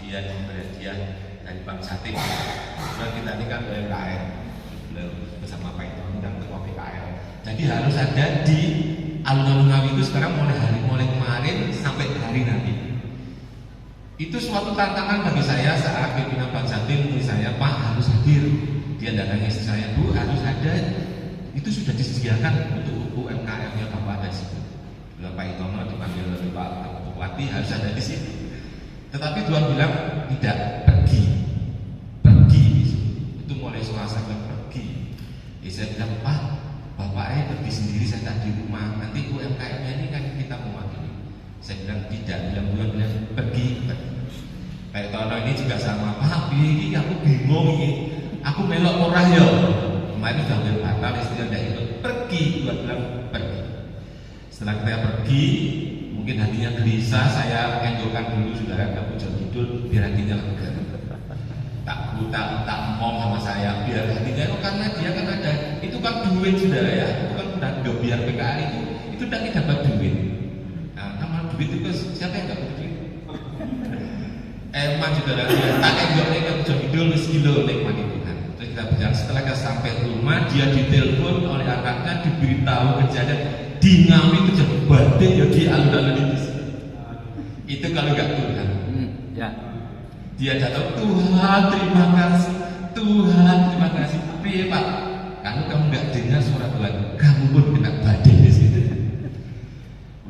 kemudian berhadiah dari Bank Jatim. Kemudian kita ini kan UMKM bersama Pak Ito dan Ketua PKL. Jadi harus ada di alun-alun Ngawi itu sekarang mulai kemarin sampai hari nanti. Itu suatu tantangan bagi saya saat pimpinan Bank Jatim untuk saya, Pak harus hadir. Dia datang istri saya, Bu harus ada. Itu sudah disediakan untuk UMKM-nya Bapak ada di situ. Pak Itono dipanggil oleh Pak Bupati harus ada di situ. Tetapi Tuhan bilang tidak, pergi. Itu mulai Selasa pergi. Saya bilang, Pak, Bapaknya pergi sendiri, saya tak di rumah. Nanti UMKM-nya ini kan kita mewakili. Saya bilang tidak, Tuhan bilang pergi. Pak Itono ini juga sama, Pak, ini aku bingung ini. Aku melok murah ya. Kemarin sudah batal, istrinya tidak ikut. Pergi, Tuhan bilang pergi. Setelah kita pergi, mungkin hatinya gelisah, saya enjolkan dulu saudara Pak Pujon Kidul biar hatinya lega. Tak ngomong sama saya biar hatinya, karena dia kan ada, itu kan duit saudara ya, itu kan udah biar PKL itu udah kita dapat duit. Nah, nama duit itu siapa yang dapat duit? Emang saudara dia tak enjolnya Pak Pujon Kidul sekilo nikmati Tuhan. Terus kita bilang setelah kita sampai rumah, dia ditelepon oleh anaknya, diberitahu kejadian di Ngawi itu jadi badai ya di alun-alun itu. Itu kalau nggak Tuhan. Ya. Dia jatuh, Tuhan terima kasih, Tuhan terima kasih. Tapi Pak, kalau kamu nggak dengar suara Tuhan, kamu pun kena badai di situ.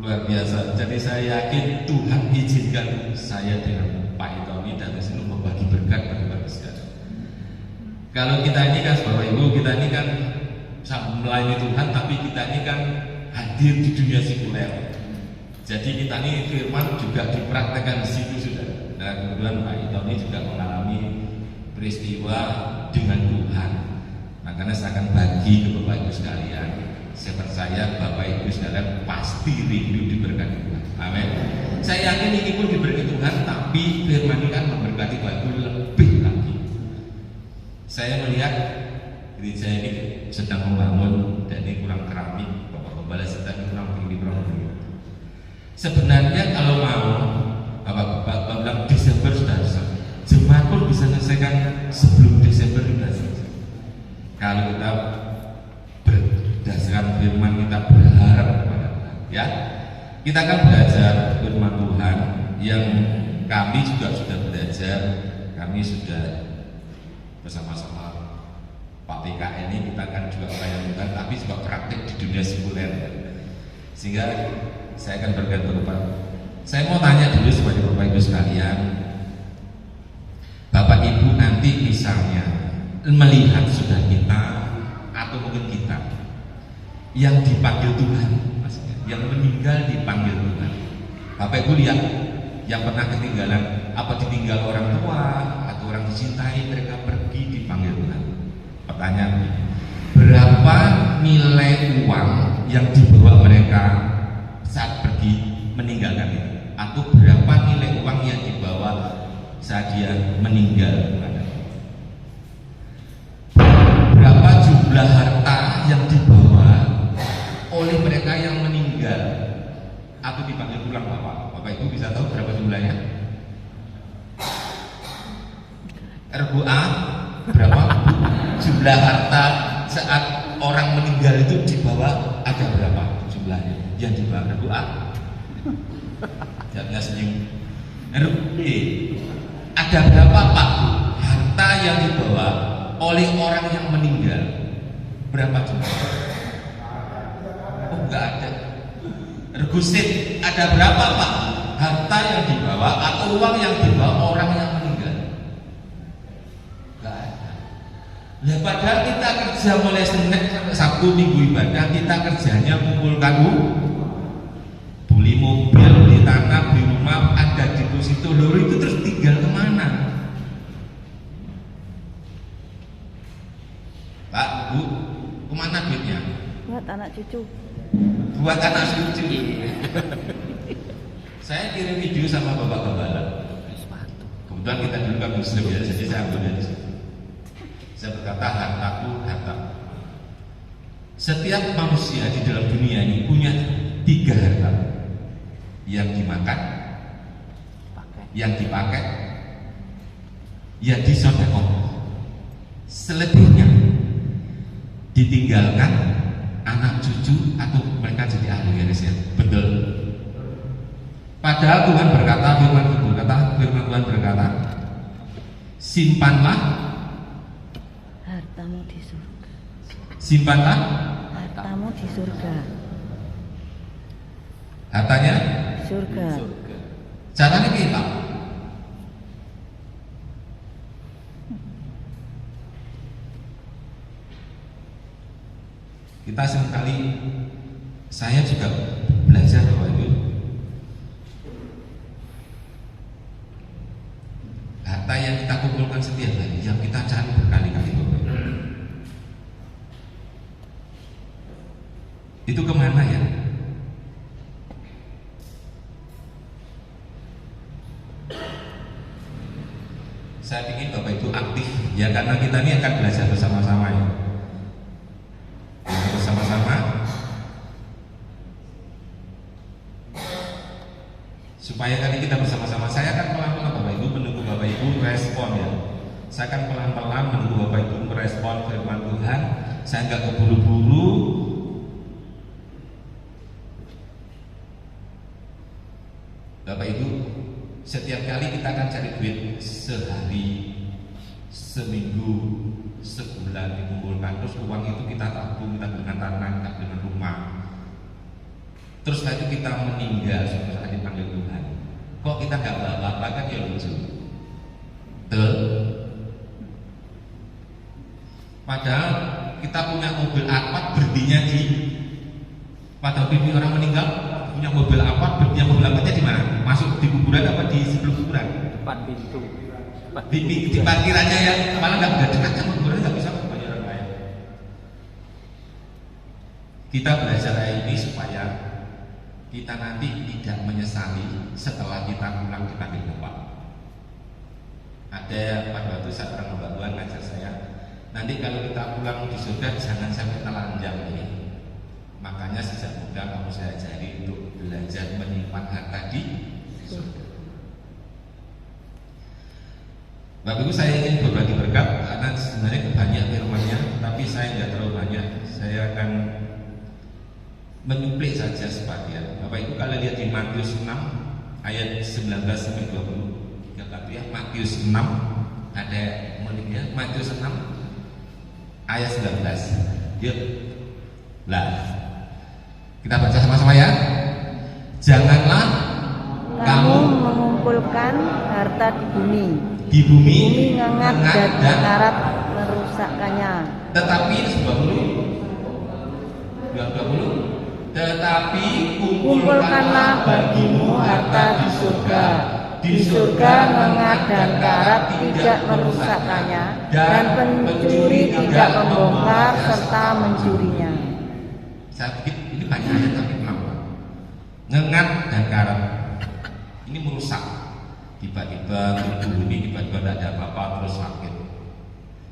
Luar biasa. Jadi saya yakin Tuhan izinkan saya dengan Pak Itoni dan sini membagi berkat bagi manusia. Kalau kita ini kan Bapak Ibu, kita ini kan melayani Tuhan, tapi kita ini kan hadir di dunia sekuler. Jadi kita ini firman juga dipraktekkan di situ sudah. Dan kemudian Pak Ito ini juga mengalami peristiwa dengan Tuhan. Makanya saya akan bagi ke Bapak Ibu sekalian. Saya percaya Bapak Ibu sekalian pasti rindu diberkati Tuhan. Amin. Saya yakin ini pun diberkati Tuhan, tapi firman ini kan memberkati Bapak Ibu lebih lagi. Saya melihat gereja ini sedang membangun dan ini kurang keramik. Bapak sedang kurang tinggi. Sebenarnya kalau mau Bapak bilang Desember sudah selesai, jemaat pun bisa selesaikan sebelum Desember sudah selesai. Kalau kita berdasarkan firman, kita berharap kepada Tuhan, ya. Kita akan belajar firman Tuhan yang kami juga sudah belajar. Kami sudah bersama-sama Pak PKN ini kita akan juga melayani, tapi juga praktik di dunia sekuler. Sehingga saya akan bergantung kepada. Saya mau tanya dulu kepada Bapak Ibu sekalian. Bapak Ibu nanti misalnya melihat sudah kita atau mungkin kita yang dipanggil Tuhan, maksudnya yang meninggal dipanggil Tuhan. Bapak Ibu lihat yang pernah ketinggalan, apa ditinggal orang tua atau orang dicintai, mereka pergi dipanggil Tuhan. Pertanyaan, berapa nilai uang yang dibawa mereka saat pergi meninggalkan itu? Atau berapa nilai uang yang dibawa saat dia meninggal? Berapa jumlah harta yang dibawa oleh mereka yang meninggal atau dipanggil pulang Bapak? Bapak Ibu bisa tahu berapa jumlahnya? RBA berapa jumlah harta saat orang meninggal itu dibawa, ada berapa jumlahnya yang dibawa? RBA jangan senyum. Ada berapa Pak harta yang dibawa oleh orang yang meninggal? Berapa jumlah? Oh enggak ada. Regusit, ada berapa Pak harta yang dibawa atau uang yang dibawa orang yang meninggal? Enggak ada. Lah padahal kita kerja mulai Senin sampai Sabtu Minggu ibadah, kita kerjanya mengumpulkan beli mobil, beli tanah, beli rumah, ada deposito loro, itu terus tinggal kemana? Pak, Bu, kemana duitnya? Buat anak cucu. Buat anak cucu. Saya kirim video sama Bapak Gembala. Kebetulan kita dulu kan Muslim ya, jadi saya ambil dari situ. Saya berkata, hartaku, harta. Setiap manusia di dalam dunia ini punya 3 harta: yang dimakan, yang dipakai, ya disedekah. Selebihnya ditinggalkan anak cucu atau mereka jadi ahli waris ya. Betul. Padahal Tuhan berkata, firman Tuhan berkata, simpanlah hartamu di surga. Simpanlah Hartamu di surga. hartanya Surga. caranya kita. Kita seringkali, saya juga belajar Bapak Ibu, harta yang kita kumpulkan setiap hari, yang kita cari berkali-kali Bapak Ibu, itu kemana ya? Saya ingin Bapak Ibu aktif ya, karena kita ini akan belajar bersama-sama ya. Bersama-sama supaya tadi kita bersama-sama. Saya akan pelan-pelan Bapak Ibu menunggu Bapak Ibu respon ya. Saya akan pelan-pelan menunggu Bapak Ibu merespon firman Tuhan. Saya nggak keburu-buru. Bapak Ibu, setiap kali kita akan cari duit sehari, seminggu, sebulan dikumpulkan, terus uang itu kita tabung, kita belikan tanah, kita belikan rumah. Terus setelah itu kita meninggal suatu saat dipanggil Tuhan. Kok kita nggak bawa-bawa kan ya lucu. Betul. Padahal kita punya mobil Alphard berhentinya di, pada pipi orang meninggal punya mobil Alphard, berhentinya mobil Alphardnya di mana? Masuk di kuburan apa di sebelum kuburan? Depan pintu. Di parkirannya ya, malah nggak dekat sama kuburan, nggak bisa banyak orang lain. Kita belajar ini supaya kita nanti tidak menyesali setelah kita pulang kita ke Bapak. Ada pada waktu saat orang Mbak Tuhan ngajar saya, nanti kalau kita pulang di surga jangan sampai telanjang ya. Makanya sejak muda kamu saya ajari untuk belajar menyimpan harta di surga. Bapak Ibu, saya ingin berbagi berkat karena sebenarnya banyak firman-Nya, tapi saya nggak terlalu banyak. Saya akan menyuplik saja sebagian. Bapak Ibu kalau lihat di Matius 6 ayat 19 sampai 20 ya, Matius 6 ada muliknya, Matius 6 ayat 19. Yuk. Lah. Kita baca sama-sama ya. Janganlah Kamu mengumpulkan harta di bumi. Di bumi ngengat dan karat merusakkannya. Tetapi 20 tetapi kumpulkanlah bagimu harta di surga. Di surga ngengat dan karat tidak merusakkannya, dan pencuri tidak membongkar serta mencurinya. Saya pikir ini banyak ayat tapi kenapa? Ngengat dan karat ini merusak. Tiba-tiba ini tiba-tiba tidak ada apa-apa terus sakit,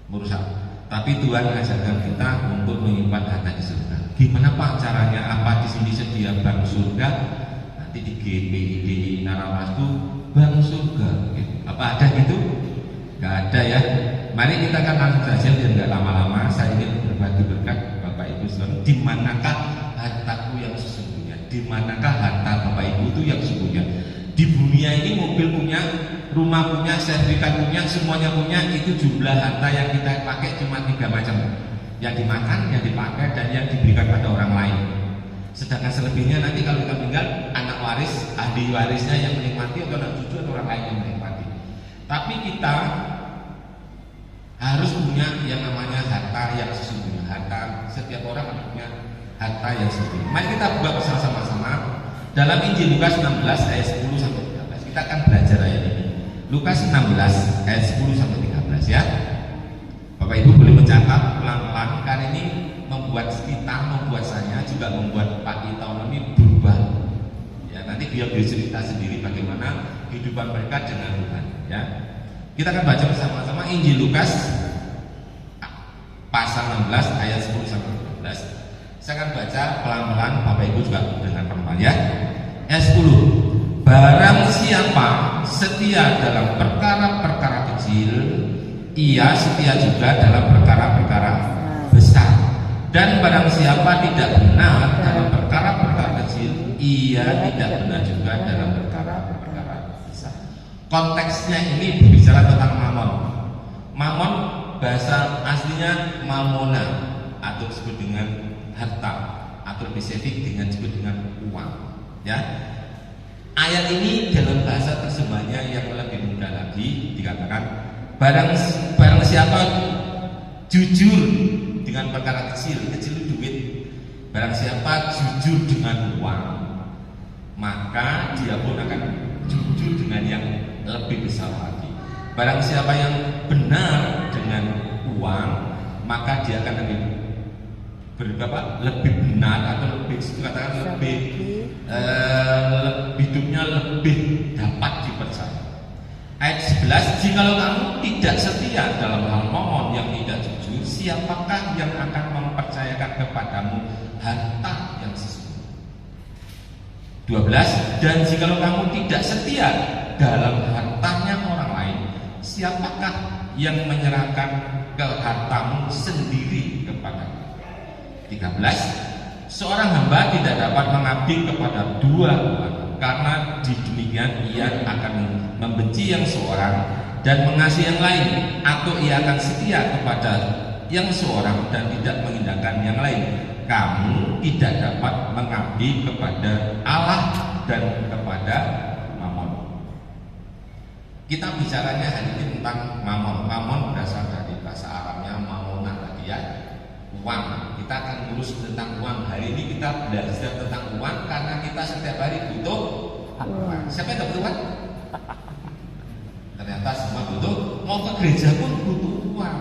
merusak. Tapi Tuhan mengajarkan kita untuk menyimpan harta di surga. Gimana Pak caranya? Apa di sini sedia bank surga? Nanti di GPID Narawastu bank surga. Apa ada gitu? Gak ada ya. Mari kita akan langsung saja biar nggak lama-lama. Saya ingin berbagi berkat Bapak Ibu Saudara. Di manakah hartaku yang sesungguhnya? Di manakah harta Bapak Ibu itu yang sesungguhnya? Di dunia ini mobil punya, rumah punya, sertifikat punya, semuanya punya. Itu jumlah harta yang kita pakai cuma 3 macam. Yang dimakan, yang dipakai, dan yang diberikan pada orang lain. Sedangkan selebihnya nanti kalau kita meninggal, anak waris, ahli warisnya yang menikmati, atau anak cucu atau orang lain yang menikmati. Tapi kita harus punya yang namanya harta yang sesungguhnya. Harta, setiap orang harus punya harta yang sesungguhnya. Mari kita buka bersama-sama dalam Injil Lukas 16 ayat 10 sampai 13. Kita akan belajar ayat ini. Lukas 16 ayat 10 sampai 13 ya. Bapak Ibu boleh mencatat pelan-pelan karena ini membuat kita, membuat saya juga membuat Pak Ita ini berubah. Ya, nanti dia bercerita sendiri bagaimana kehidupan mereka dengan Tuhan ya. Kita akan baca bersama-sama Injil Lukas pasal 16 ayat 10 sampai 13. Saya akan baca pelan-pelan, Bapak Ibu juga dengan pelan-pelan ya. Ayat 10. Barang siapa setia dalam perkara-perkara kecil, ia setia juga dalam perkara-perkara besar. Dan barang siapa tidak benar dalam perkara-perkara kecil, ia tidak benar juga dalam perkara-perkara besar. Konteksnya ini berbicara tentang mamon. Mamon bahasa aslinya mamona, atau disebut dengan harta, atau lebih spesifik dengan disebut dengan uang. Ya, ayat ini dalam bahasa terjemahnya yang lebih mudah lagi dikatakan barang siapa jujur dengan perkara kecil itu duit. Barang siapa jujur dengan uang, maka dia pun akan jujur dengan yang lebih besar lagi. Barang siapa yang benar dengan uang, maka dia akan lebih benar, atau lebih katakan lebih hidupnya lebih dapat dipercaya. Ayat 11, jikalau kamu tidak setia dalam hal mamon yang tidak jujur, siapakah yang akan mempercayakan kepadamu harta yang sesungguhnya? 12, dan jikalau kamu tidak setia dalam hartanya orang lain, siapakah yang menyerahkan ke hartamu sendiri kepadamu? 13, seorang hamba tidak dapat mengabdi kepada dua tuan, karena di demikian ia akan membenci yang seorang dan mengasihi yang lain, atau ia akan setia kepada yang seorang dan tidak mengindahkan yang lain. Kamu tidak dapat mengabdi kepada Allah dan kepada mamon. Kita bicaranya hari ini tentang mamon. Mamon berasal dari bahasa Arabnya mamona tadi ya, uang. Kita akan urus tentang uang. Hari ini kita belajar tentang uang karena kita setiap hari butuh uang. Siapa yang tidak butuh uang? Ternyata semua butuh. Mau ke gereja pun butuh uang.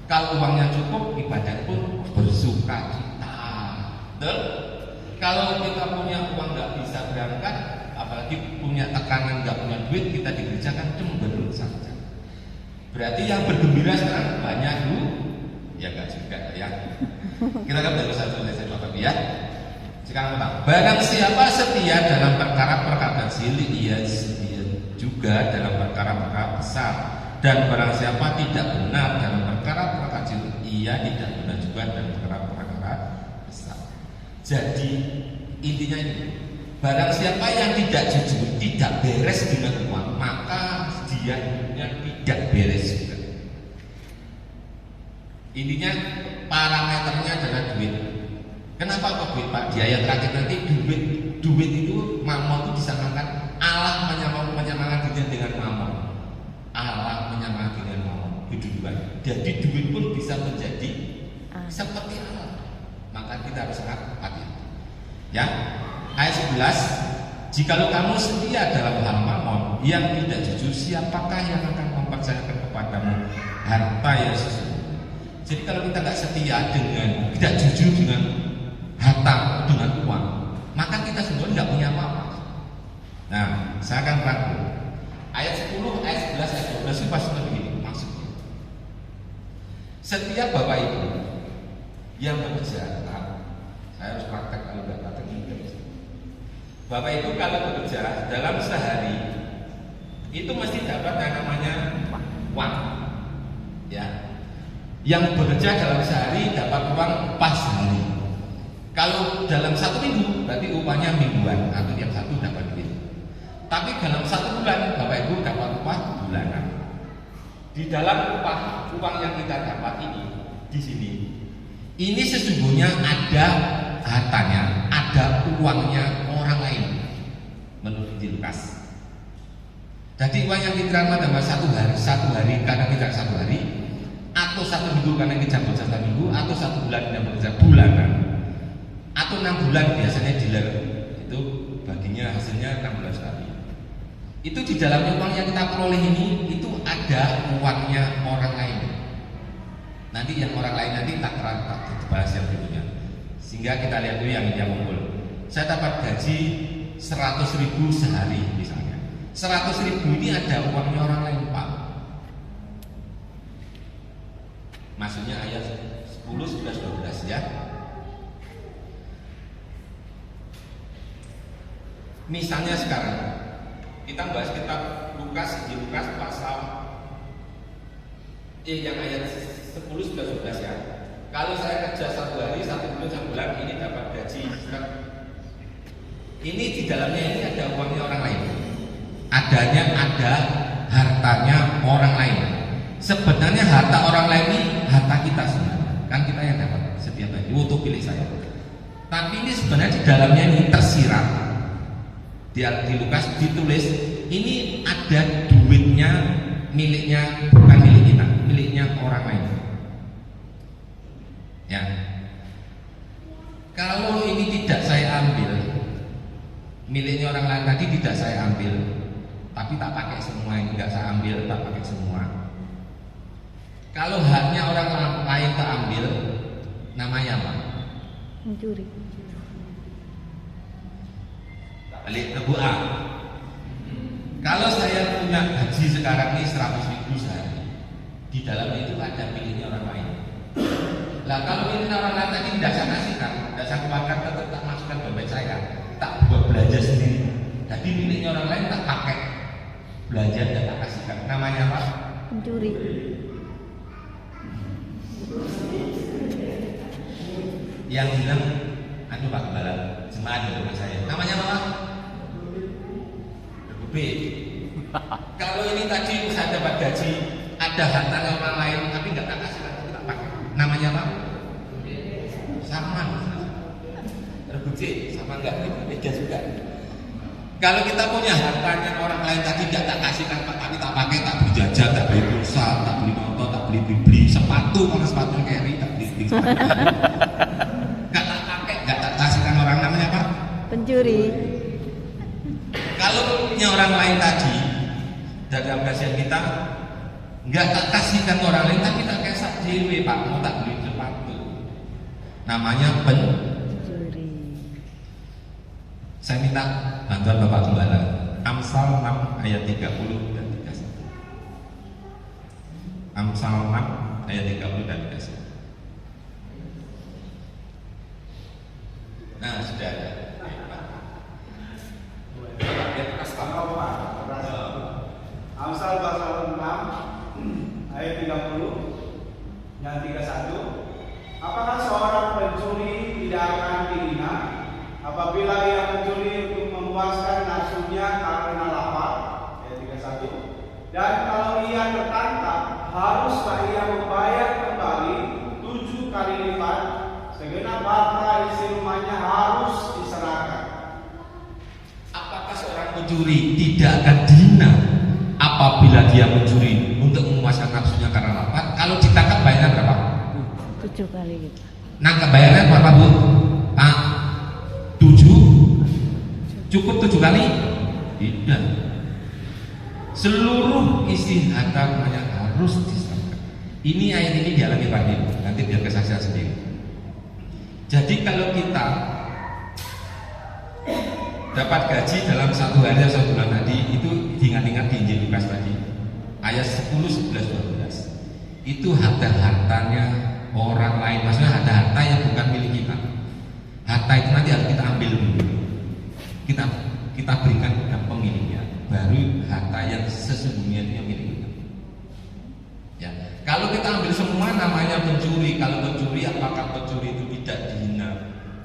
Kalau uangnya cukup, ibadah pun bersuka cita. Betul? Kalau kita punya uang nggak bisa berangkat, apalagi punya tekanan nggak punya duit, kita di gereja kan cemberut saja. Berarti yang bergembira sekarang banyak lu? Ya nggak juga ya. Kita kan baru satu lesson Bapak ya. Sekarang apa? Barang siapa setia dalam perkara-perkara kecil, ia setia juga dalam perkara-perkara besar. Dan barang siapa tidak benar dalam perkara-perkara kecil, ia tidak benar juga dalam perkara-perkara besar. Jadi intinya ini, barang siapa yang tidak jujur, tidak beres dengan uang, maka dia hidupnya tidak beres juga. Intinya parameternya adalah duit. Kenapa kok duit Pak? Di ayat terakhir nanti duit itu mamon itu disamakan Allah menyamakan dirinya dengan mamon. Allah menyamakan dengan mamon. Kedudukan. Jadi duit pun bisa menjadi seperti Allah. Maka kita harus sangat hati-hati. Ya. Ayat 11, jikalau kamu setia dalam hal mamon yang tidak jujur, siapakah yang akan mempercayakan kepadamu harta yang sesungguhnya? Jadi kalau kita tidak setia dengan, tidak jujur dengan harta, dengan uang, maka kita sebenarnya tidak punya apa-apa. Nah, saya akan rangkum. Ayat 10, ayat 11, ayat 12 itu pasti begini maksudnya. Setiap Bapak Ibu yang bekerja, saya harus praktek kalau tidak praktek ini. Bapak Ibu kalau bekerja dalam sehari itu mesti dapat yang namanya uang, ya. Yang bekerja dalam sehari dapat uang pas sehari. Kalau dalam satu minggu berarti upahnya mingguan atau tiap satu dapat duit. Tapi dalam satu bulan Bapak Ibu dapat upah bulanan. Di dalam upah uang yang kita dapat ini di sini, ini sesungguhnya ada hartanya, ada uangnya orang lain menurut Lukas. Jadi uang yang kita terima dalam satu hari karena kita satu hari, atau satu minggu karena kita bekerja satu minggu, atau satu bulan kita bekerja bulanan, atau 6 bulan biasanya dealer itu baginya hasilnya 6 bulan sekali. Itu di dalamnya uang yang kita peroleh ini itu ada uangnya orang lain. Nanti yang orang lain nanti tak bahas yang berikutnya. Sehingga kita lihat dulu yang ngumpul. Saya dapat gaji 100.000 sehari misalnya. 100.000 ini ada uangnya orang lain Pak. Maksudnya ayat 10, 11, 12 ya. Misalnya sekarang kita bahas kitab Lukas, di Lukas pasal yang ayat 10, 11 ya. Kalau saya kerja 1 hari, 1 bulan, ini dapat gaji. Ini di dalamnya ini ada uangnya orang lain. Ada hartanya orang lain. Sebenarnya harta orang lain ini harta kita sebenarnya. Kan kita yang dapat setiap hari. Untuk pilih saya. Tapi ini sebenarnya di dalamnya ini tersirat. Di Lukas ditulis ini ada duitnya miliknya, bukan milik kita, miliknya orang lain. Ya. Kalau ini tidak saya ambil, miliknya orang lain tadi tidak saya ambil, tapi tak pakai semua, ini enggak saya ambil, tak pakai semua. Kalau haknya orang lain tak ambil, namanya apa? Mencuri. Balik ke A. Kalau saya punya gaji sekarang ini 100.000 sehari, di dalamnya itu ada miliknya orang lain. Lah kalau miliknya orang lain tadi tidak saya kasihkan, tidak saya keluarkan, tetap tak masukkan dompet saya, tak buat belanja sendiri. Jadi miliknya orang lain tak pakai belanja dan tak kasihkan. Namanya apa? Mencuri. Yang bilang, aduh Pak Gembala, jemaat di rumah saya. Namanya apa? B. Kalau ini tadi saya dapat gaji, ada harta orang lain, tapi nggak tak kasih, tapi tak pakai. Namanya apa? Sama. Rebuci, sama nggak? Beda juga. Kalau kita punya hartanya orang lain tadi nggak tak kasihkan, tapi tak pakai, tak beli jajan, tak beli pulsa, tak beli motor, tak beli sepatu, kalau sepatu carry, tak beli. Nggak tak pakai, nggak tak kasihkan orang, namanya apa? Pencuri. Kalau punya orang lain tadi, dalam kasihan kita nggak tak kasihkan orang lain, tapi tak kesak dewe Pak, mau tak beli sepatu. Namanya Pencuri. Saya minta bantuan Bapak Gembala. Amsal 6 ayat 30 dan 31. Amsal 6 ayat 30 dan 31. Nah, sudah ada. Amsal pasal 6 ayat 30 dan 31. Apakah seorang pencuri tidak akan dihina apabila ia mencuri untuk memuaskan nafsunya karena lapar? Ayat 31. Dan kalau ia tertangkap, haruskah ia membayar kembali 7 kali lipat? Segenap harta isi rumahnya harus diserahkan. Apakah seorang pencuri tidak akan dihina apabila dia mencuri untuk memuaskan nafsunya karena lapar? Kalau ditangkap bayarnya berapa? 7 kali gitu. Nangkap bayarnya berapa Bu? Pak? 7? Cukup 7 kali? Tidak. Seluruh isi harta rumahnya harus diserahkan. Ini ayat ini dialami Pak Dim. Nanti biar kesaksian sendiri. Jadi kalau kita dapat gaji dalam 1 hari atau 1 bulan tadi, itu ingat-ingat di Injil Lukas tadi ayat 10, 11, 12 itu harta-hartanya orang lain, maksudnya harta-harta yang bukan milik kita. Harta itu nanti harus kita ambil dulu, kita berikan kepada pemiliknya, baru harta yang sesungguhnya itu yang milik kita. Ya, kalau kita ambil semua namanya pencuri. Kalau pencuri, apakah pencuri itu tidak dihina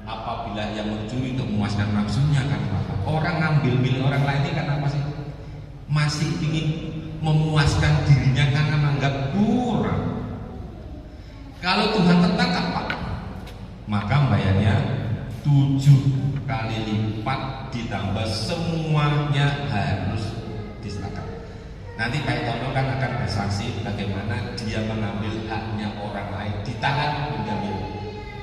apabila yang mencuri untuk memuaskan nafsunya kan apa? Orang ngambil milik orang lain ini karena apa sih? Masih ingin memuaskan dirinya karena menganggap kurang. Kalau Tuhan tertangkap Pak, maka bayarnya 7 kali lipat ditambah semuanya harus diserahkan. Nanti Pak Tono kan akan bersaksi bagaimana dia mengambil haknya orang lain, ditahan mengambil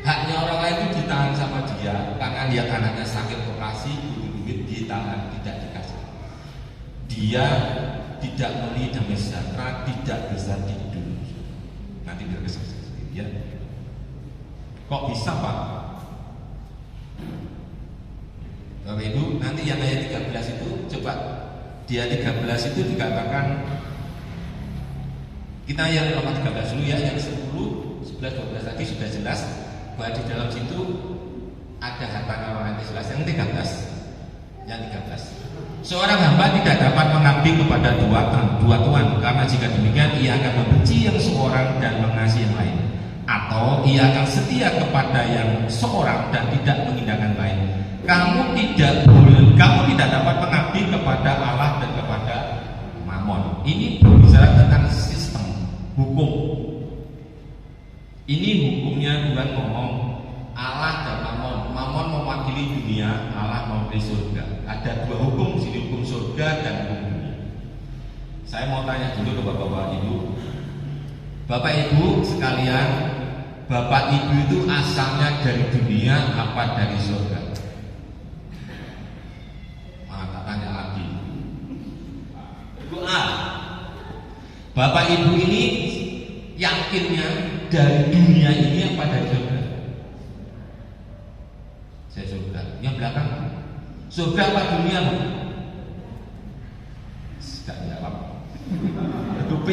haknya orang lain itu ditahan sama dia karena lihat anaknya sakit operasi, duit ditahan, tidak dikasih. Dia tidak memilih damai sejahtera, tidak bisa tidur. Nanti biar kesaksian sendiri ya. Kok bisa Pak? Bapak Ibu, nanti yang ayat 13 itu coba dia 13 itu dikatakan, kita yang nomor 13 dulu ya, yang 10, 11, 12 tadi sudah jelas bahwa di dalam situ ada harta orang yang jelas. Yang 13 Yang 13. Seorang hamba tidak dapat mengabdi kepada dua tuan, karena jika demikian ia akan membenci yang seorang dan mengasihi yang lain, atau ia akan setia kepada yang seorang dan tidak mengindahkan lain. Kamu tidak dapat mengabdi kepada Allah dan kepada Mammon. Ini berbicara tentang sistem hukum. Ini hukumnya Tuhan ngomong Allah dan Mammon. Mammon mewakili dunia, Allah mewakili surga. Ada dua hukum di sini, hukum surga dan hukum dunia. Saya mau tanya dulu ke Bapak Ibu. Bapak Ibu sekalian, Bapak Ibu itu asalnya dari dunia apa dari surga? Maka tanya lagi. Ibu A, Bapak Ibu ini yakinnya dari dunia ini apa dari surga? Saya surga. Yang belakang surga apa dunia? Tidak jawab. Itu B.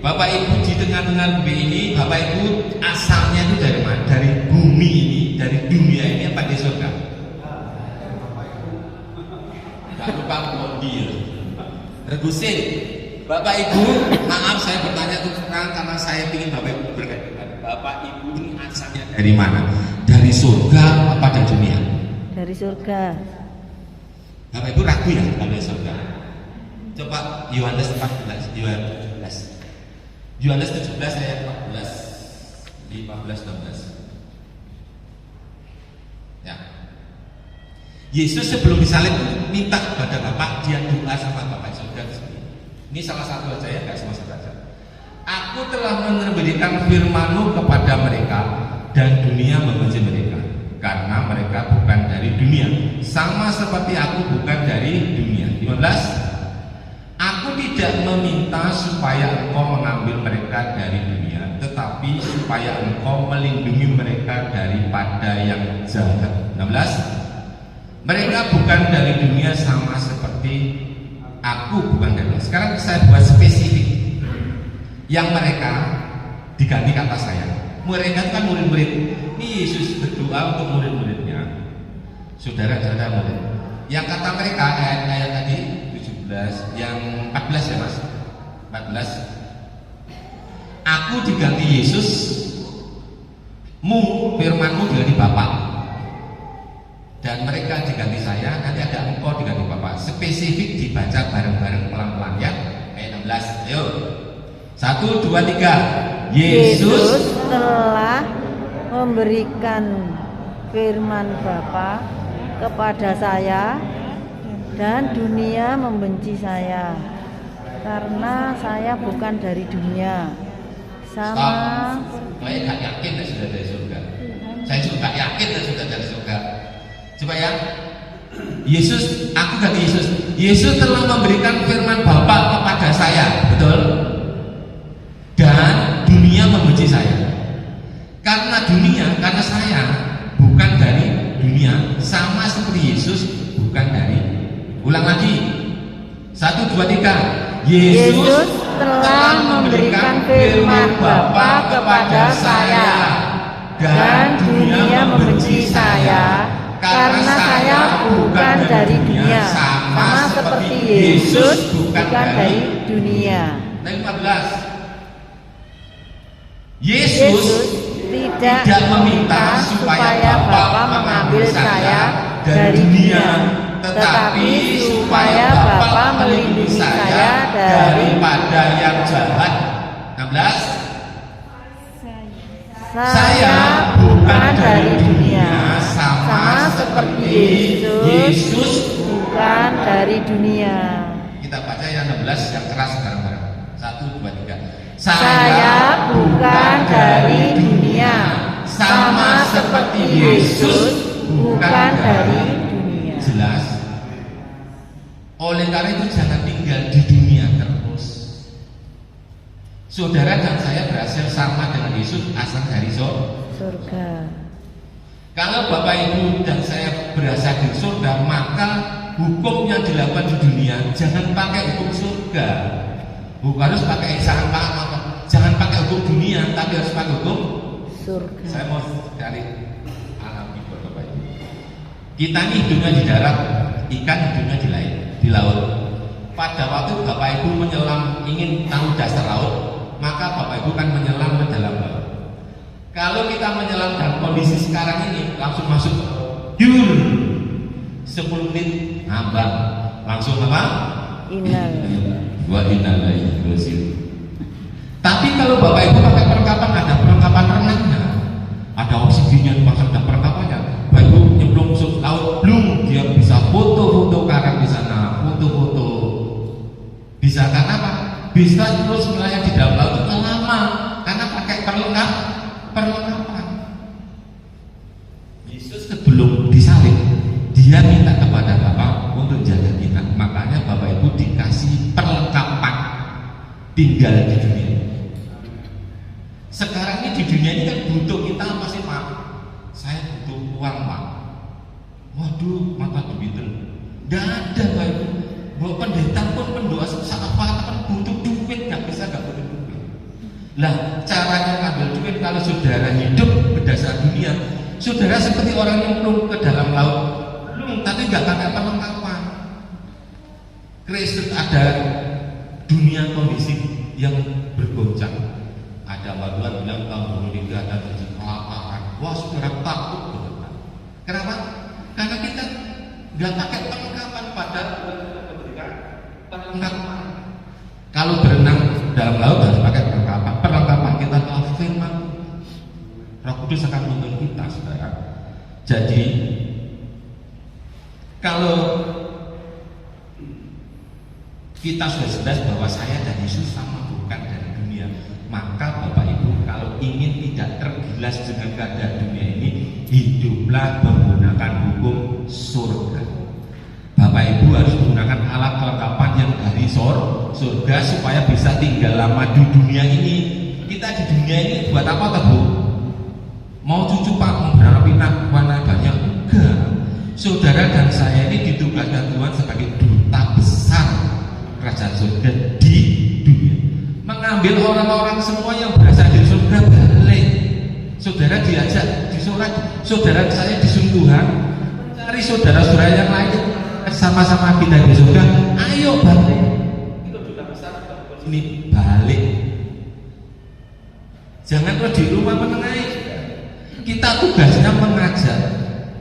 Bapak Ibu di tengah-tengah B ini, Bapak Ibu asalnya itu dari mana? Dari bumi ini, dari dunia ini apa di surga? Gak lupa mobil. Regusin. Bapak Ibu, maaf saya bertanya terus terang karena saya ingin Bapak Ibu berkata, Bapak Ibu ini asalnya dari mana? Dari surga apa dari dunia? Dari surga. Bapak Ibu ragu ya dari surga? Coba Yohanes 14, Yohanes 17 ayat 14, 15, 16. Ya. Yesus sebelum disalib minta kepada Bapak, dia doa sama Bapak surga di sini. Ini salah satu aja ya, nggak semua saja. Aku telah memberikan firman-Mu kepada mereka dan dunia membenci mereka karena mereka bukan dari dunia, sama seperti aku bukan dari dunia. 15. Aku tidak meminta supaya engkau mengambil mereka dari dunia, tetapi supaya engkau melindungi mereka daripada yang jahat. 16. Mereka bukan dari dunia sama seperti aku bukan dari dunia. Sekarang saya buat spesifik. Yang mereka diganti kata saya. Mereka kan murid-murid. Ini Yesus berdoa untuk murid-muridnya. Saudara-saudara murid. Yang kata mereka ayat tadi 17, yang 14 ya Mas. 14. Aku diganti Yesus, firman-Mu diganti Bapak. Dan mereka diganti saya, nanti ada engkau diganti Bapak. Spesifik dibaca bareng-bareng pelan-pelan ya. Ayat 16. Ayo. 1, 2, 3. Yesus telah memberikan firman Bapa kepada saya, dan dunia membenci saya karena saya bukan dari dunia. Sama. Saya gak yakin dan sudah dari surga. Saya juga gak yakin dan sudah dari surga. Coba ya. Yesus, aku ganti Yesus. Yesus telah memberikan firman Bapa kepada saya, betul? Dan dunia membenci saya. Karena saya bukan dari dunia, sama seperti Yesus bukan dari. Ulang lagi. 1, 2, 3. Yesus telah memberikan firman Bapa kepada saya, dan dunia membenci saya karena saya bukan dari dunia, sama seperti Yesus bukan dari dunia. 15. Yesus tidak meminta supaya Bapa mengambil saya dari dunia, tetapi supaya Bapa melindungi saya daripada yang jahat. 16. Saya bukan dari dunia, sama seperti Yesus bukan dari dunia. Kita baca yang 16 yang keras bareng-bareng. 1, 2, 3. Saya bukan dari dunia, sama seperti Yesus bukan dari dunia. Jelas. Oleh karena itu jangan tinggal di dunia terus. Saudara dan saya berhasil sama dengan Yesus asal dari surga. Kalau Bapak Ibu dan saya berasal dari surga, maka hukum yang dilakukan di dunia jangan pakai hukum surga. Bukan harus pakai jangan pakai hukum dunia, tapi harus pakai hukum surga. Saya mau cari alami buat Bapak Ibu. Kita ini hidupnya di darat, ikan hidupnya di laut. Pada waktu Bapak Ibu menyelam ingin tahu dasar laut, maka Bapak Ibu kan menyelam ke dalam laut. Kalau kita menyelam dalam kondisi sekarang ini langsung masuk yur 10 menit ngambang langsung apa? Inal. Wa innalillahi wa inna. Tapi kalau Bapak Ibu pakai perlengkapan, ada perlengkapan renangnya, ada oksigennya, ada perlengkapannya. Bapak Ibu nyemplung ke laut, belum dia bisa foto-foto karang di sana, foto-foto. Bisa karena apa? Bisa terus melayang di dalam laut itu lama karena pakai perlengkapan. Yesus sebelum disalib, dia minta kepada Bapak untuk jaga kita. Makanya Bapak Ibu dikasih perlengkapan tinggal di dunia. Sekarang ini di dunia ini kan butuh kita apa sih Pak? Saya butuh uang Pak. Waduh, mata duitan. Gak ada Pak Ibu. Bahwa pendeta pun pendoa saat kan butuh duit, gak butuh duit. Lah caranya ngambil duit kalau saudara hidup berdasar dunia, saudara seperti orang nyemplung ke dalam laut, belum tapi gak pakai perlengkapan. Kristus ada dunia kondisi yang bergoncang. Ada baduan bilang tahun 2003 ada terjadi kelaparan. Wah saudara takut betul. Kenapa? Karena kita nggak pakai perlengkapan pada perlengkapan. Kalau berenang dalam laut harus pakai perlengkapan. Perlengkapan kita kalau firman Roh Kudus akan menuntun kita, saudara. Jadi kalau kita sudah jelas bahwa saya dan Yesus sama, bukan dari dunia, maka Bapak Ibu kalau ingin tidak tergilas dengan keadaan dunia ini, hiduplah menggunakan hukum surga. Bapak Ibu harus menggunakan alat kelengkapan yang dari surga supaya bisa tinggal lama di dunia ini. Kita di dunia ini buat apa Bu? Mau cucu Pak, mau berharap mana banyak? Enggak. Saudara dan saya ini ditugaskan Tuhan sebagai duta besar kerajaan surga di dunia, mengambil orang-orang semua yang berasal dari surga balik. Saudara diajak di sholat, saudara saya disuruh Tuhan cari saudara-saudara yang lain sama-sama kita di surga, ayo balik. Itu duta besar ini balik. Jangan terus di rumah menengahi. Kita tugasnya mengajak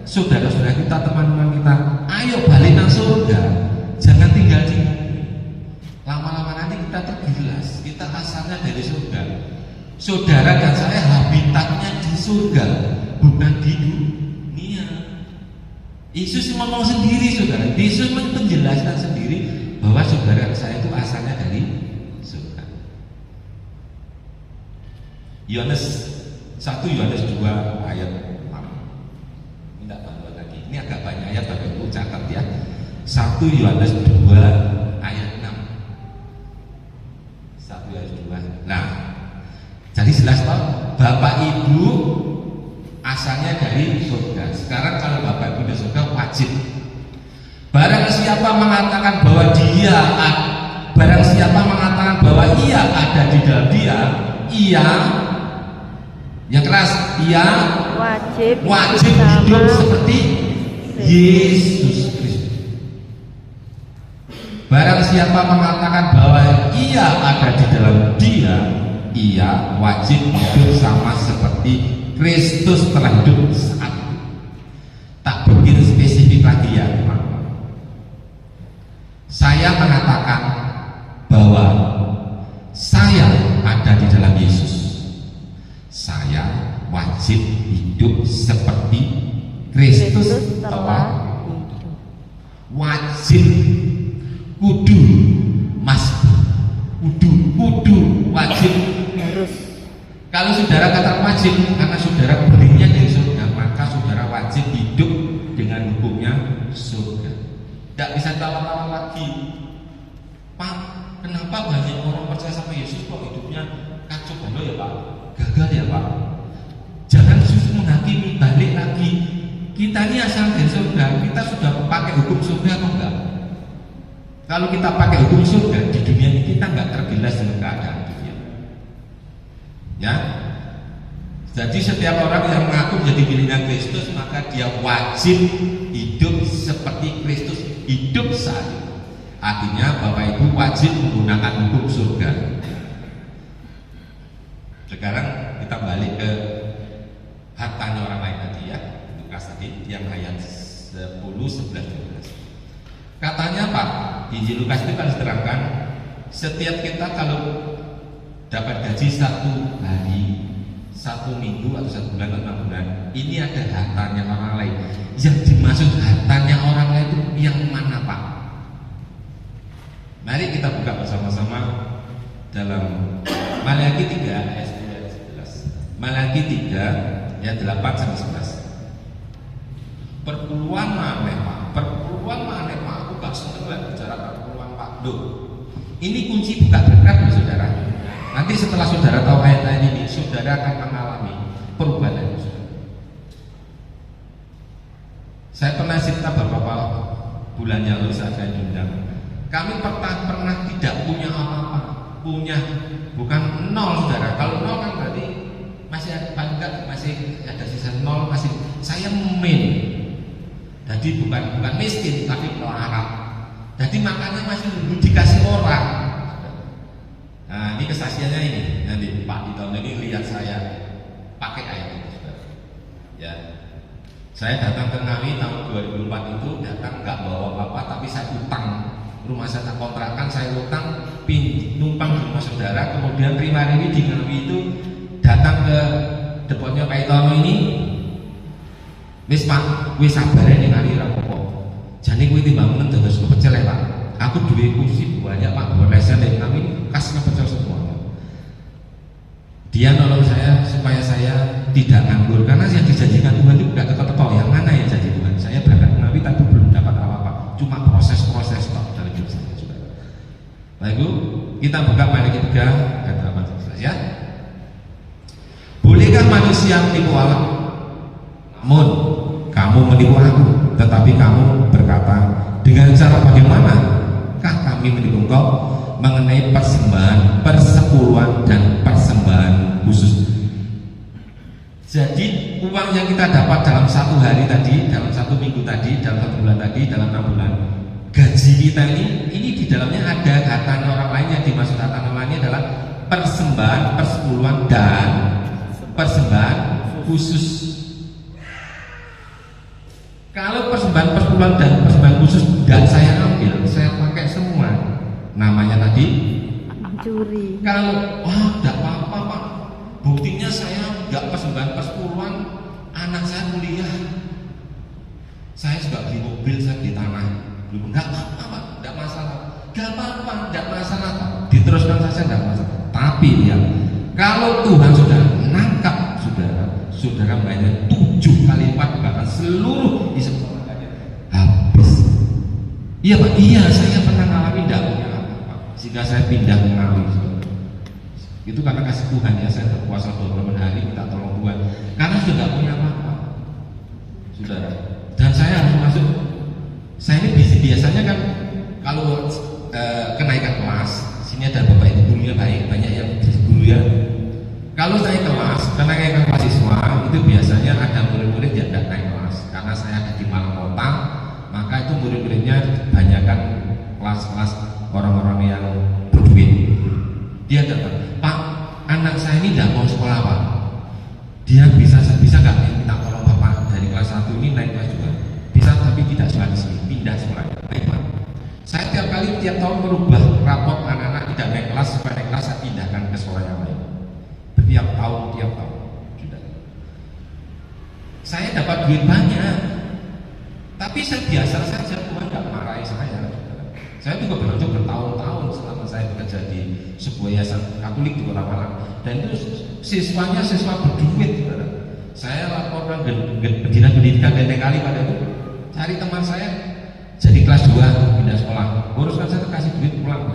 saudara-saudara kita, teman-teman kita, ayo balik nang surga. Jangan tinggal di lama-lama nanti kita tergilas. Kita asalnya dari surga. Saudara dan saya habitatnya di surga, bukan di dunia. Yesus ngomong sendiri, saudara. Yesus menjelaskan sendiri bahwa saudara saya itu asalnya dari surga. Yohanes 1 Yohanes 2 ayat 6. Minta bantuan lagi. Ini agak banyak ayat, Bapak Ibu catat ya. 1 Yohanes 2 ayat 6. 1 Yohanes 2. Nah, jadi jelas toh, Bapak Ibu asalnya dari surga. Sekarang kalau Bapak Ibu dari surga wajib. Barang siapa mengatakan bahwa ia ada di dalam dia, ia yang keras, ia wajib hidup seperti Yesus Kristus. Barang siapa mengatakan bahwa ia ada di dalam dia, ia wajib hidup sama seperti Kristus telah hidup saat itu. Tak bikin spesifik lagi ya, teman. Saya mengatakan bahwa saya ada di dalam Yesus. Saya wajib hidup seperti Kristus telah hidup. Wajib, kudu, kudu, wajib. Harus. Kalau saudara kata wajib, karena saudara berinya dari surga, maka saudara wajib hidup dengan hukumnya surga. Tidak bisa tawar-tawar lagi. Pak, kenapa banyak orang percaya sama Yesus kok hidupnya kacau balau ya Pak? Gagal ya Pak? Jangan justru menghakimi, balik lagi. Kita ini asal dari surga, kita sudah pakai hukum surga atau enggak? Kalau kita pakai hukum surga di dunia ini, kita enggak tergilas dengan keadaan dunia. Ya, jadi setiap orang yang mengaku menjadi miliknya Kristus, maka dia wajib hidup seperti Kristus Artinya Bapak Ibu wajib menggunakan hukum surga. Sekarang kita balik ke hartanya orang lain tadi ya, Lukas tadi yang ayat 10, 11, 12. Katanya Pak, di Injil Lukas itu kan diterangkan setiap kita kalau dapat gaji 1 hari, 1 minggu atau 1 bulan atau 6 bulan, ini ada hartanya orang lain. Yang dimaksud hartanya orang lain itu yang mana Pak? Mari kita buka bersama-sama dalam Malaki 3 ayat 11. Malaki 3 ayat 8 sampai 11. Perpuluhan maneh Pak, perpuluhan maneh Pak. Aku gak seneng lah bicara perpuluhan Pak. Loh, ini kunci buka berkat ya saudara. Nanti setelah saudara tahu ayat-ayat ini, saudara akan mengalami perubahan itu. Saya pernah cerita beberapa bulan yang lalu saat saya diundang. Kami pernah tidak punya apa-apa, punya bukan nol saudara. Kalau nol kan berarti masih ada bangga, masih ada sisa nol, masih saya min. Jadi bukan miskin tapi melarat. Jadi makannya masih dikasih orang. Nah ini kesaksiannya ini. Nanti Pak di tahun ini lihat saya pakai ayat ini saudara. Ya. Saya datang ke Ngawi tahun 2004 itu datang nggak bawa apa-apa tapi saya utang. Rumah saya kontrakan, saya utang numpang di rumah saudara, kemudian terima ini di Ngawi itu datang ke depotnya Pak Itono ini. Wis Pak, wis sabar ning Ngawi ra apa-apa. Jane kuwi timbangan dados kepecel ya Pak. Aku duwe kursi banyak Pak, buat lesen ning Ngawi kas kepecel semua. Dia nolong saya supaya saya tidak nganggur karena yang dijanjikan Tuhan itu enggak teko-teko. Yang mana yang janji Tuhan? Saya berangkat ke Ngawi tapi belum dapat apa-apa. Cuma proses-proses tok dalam hidup saya juga. Baik Bu, kita buka Malaki 3 ayat 8 ya. Bolehkah manusia menipu Allah? Namun kamu menipu aku, tetapi kamu berkata, dengan cara bagaimana kah kami menipu engkau mengenai persembahan, persepuluhan dan persembahan khusus? Jadi uang yang kita dapat dalam 1 hari tadi, dalam 1 minggu tadi, dalam 1 bulan tadi, dalam 6 bulan, gaji kita ini di dalamnya ada harta orang lain. Yang dimaksud harta orang lainnya adalah persembahan, persepuluhan dan persembahan khusus. Kalau persembahan, persepuluhan dan persembahan khusus tidak saya ambil, saya pakai semua. Namanya tadi curi. Kalau tidak apa-apa Pak, buktinya saya nggak persembahan persepuluhan, anak saya kuliah, saya juga beli mobil, saya beli tanah, belum nggak apa-apa Pak, nggak masalah, nggak apa-apa, nggak masalah Pak, diteruskan saja nggak masalah. Tapi ya, kalau Tuhan sudah menangkap saudara banyak 7 kali lipat bahkan seluruh isi keluarganya habis. Iya Pak, iya saya pernah ngalamin tidak punya apa-apa, sehingga saya pindah ke Ngawi. Itu karena kasih Tuhan ya, saya berpuasa 20 hari minta tolong Tuhan karena sudah tidak punya apa-apa saudara. Dan saya harus masuk, saya ini biasanya kan kalau kenaikan kelas, sini ada bapak ibu gurunya banyak yang guru ya. Kalau naik kelas, kenaikan kelas siswa itu biasanya ada murid-murid yang tidak naik kelas karena saya ada di Malang Kota, maka itu murid-muridnya kebanyakan kelas-kelas orang-orang yang berduit. Dia datang, Pak, anak saya ini tidak mau sekolah Pak. Dia bisa nggak minta tolong Bapak dari kelas 1 ini naik kelas 2. Bisa tapi tidak sekolah di sini, pindah sekolah. Baik Pak. Saya tiap tahun merubah rapot anak-anak tidak naik kelas supaya naik kelas saya pindahkan ke sekolah yang lain. Tiap tahun. Sudah. Saya dapat duit banyak, tapi saya biasa saja, Tuhan nggak marahi saya. Saya juga bertahun-tahun selama saya bekerja di sebuah yayasan Katolik di Kota Malang, dan itu siswanya siswa berduit. Saya laporkan Dinas Pendidikan dan kali pada itu cari teman saya jadi kelas 2 pindah sekolah, uruskan saya kasih duit pulang.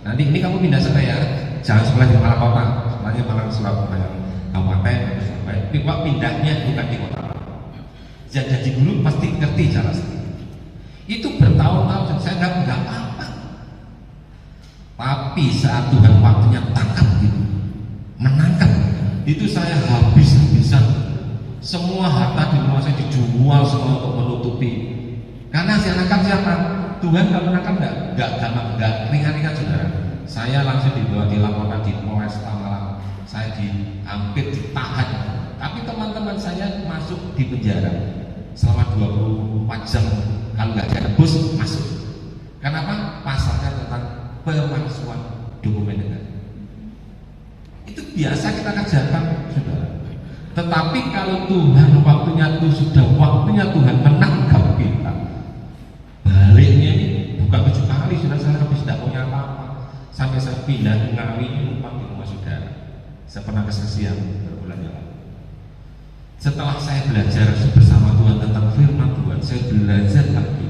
Nanti ini kamu pindah sana ya, jangan sekolah di Malang Kota, sekolahnya Malang Surabaya Kabupaten atau Surabaya. Tapi Pak pindahnya bukan di kota. Yang jadi guru pasti ngerti cara sendiri. Itu bertahun-tahun dan saya nggak apa-apa. Tapi saat Tuhan waktunya tangkap gitu, menangkap, itu saya habis-habisan. Semua harta di rumah saya dijual semua untuk menutupi. Karena si anak siapa? Tuhan nggak pernah kan nggak ringan-ringan saudara. Saya langsung dilaporkan di Polres Malang, saya hampir ditahan. Tapi teman-teman saya masuk di penjara selama 24 jam, kalau nggak ditebus masuk. Kenapa? Pasalnya tentang pemalsuan dokumen negara. Itu biasa kita kerjakan, saudara. Tetapi kalau Tuhan waktunya itu sudah waktunya Tuhan menangkap kita, baliknya ini bukan 7 kali sudah saya habis tidak punya apa-apa. Sampai saya pindah ke Ngawi numpang di rumah saudara. Saya pernah kesaksian berbulan yang lalu. Setelah saya belajar bersama Tuhan tentang firman Tuhan, saya belajar lagi.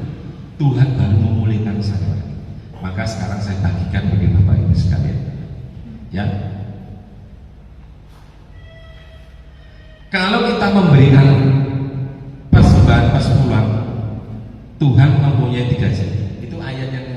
Tuhan baru memulihkan saya lagi. Maka sekarang saya bagikan bagi Bapak Ibu sekalian. Ya. Kalau kita memberikan persembahan persepuluhan, Tuhan mempunyai 3 jenis. Itu ayat yang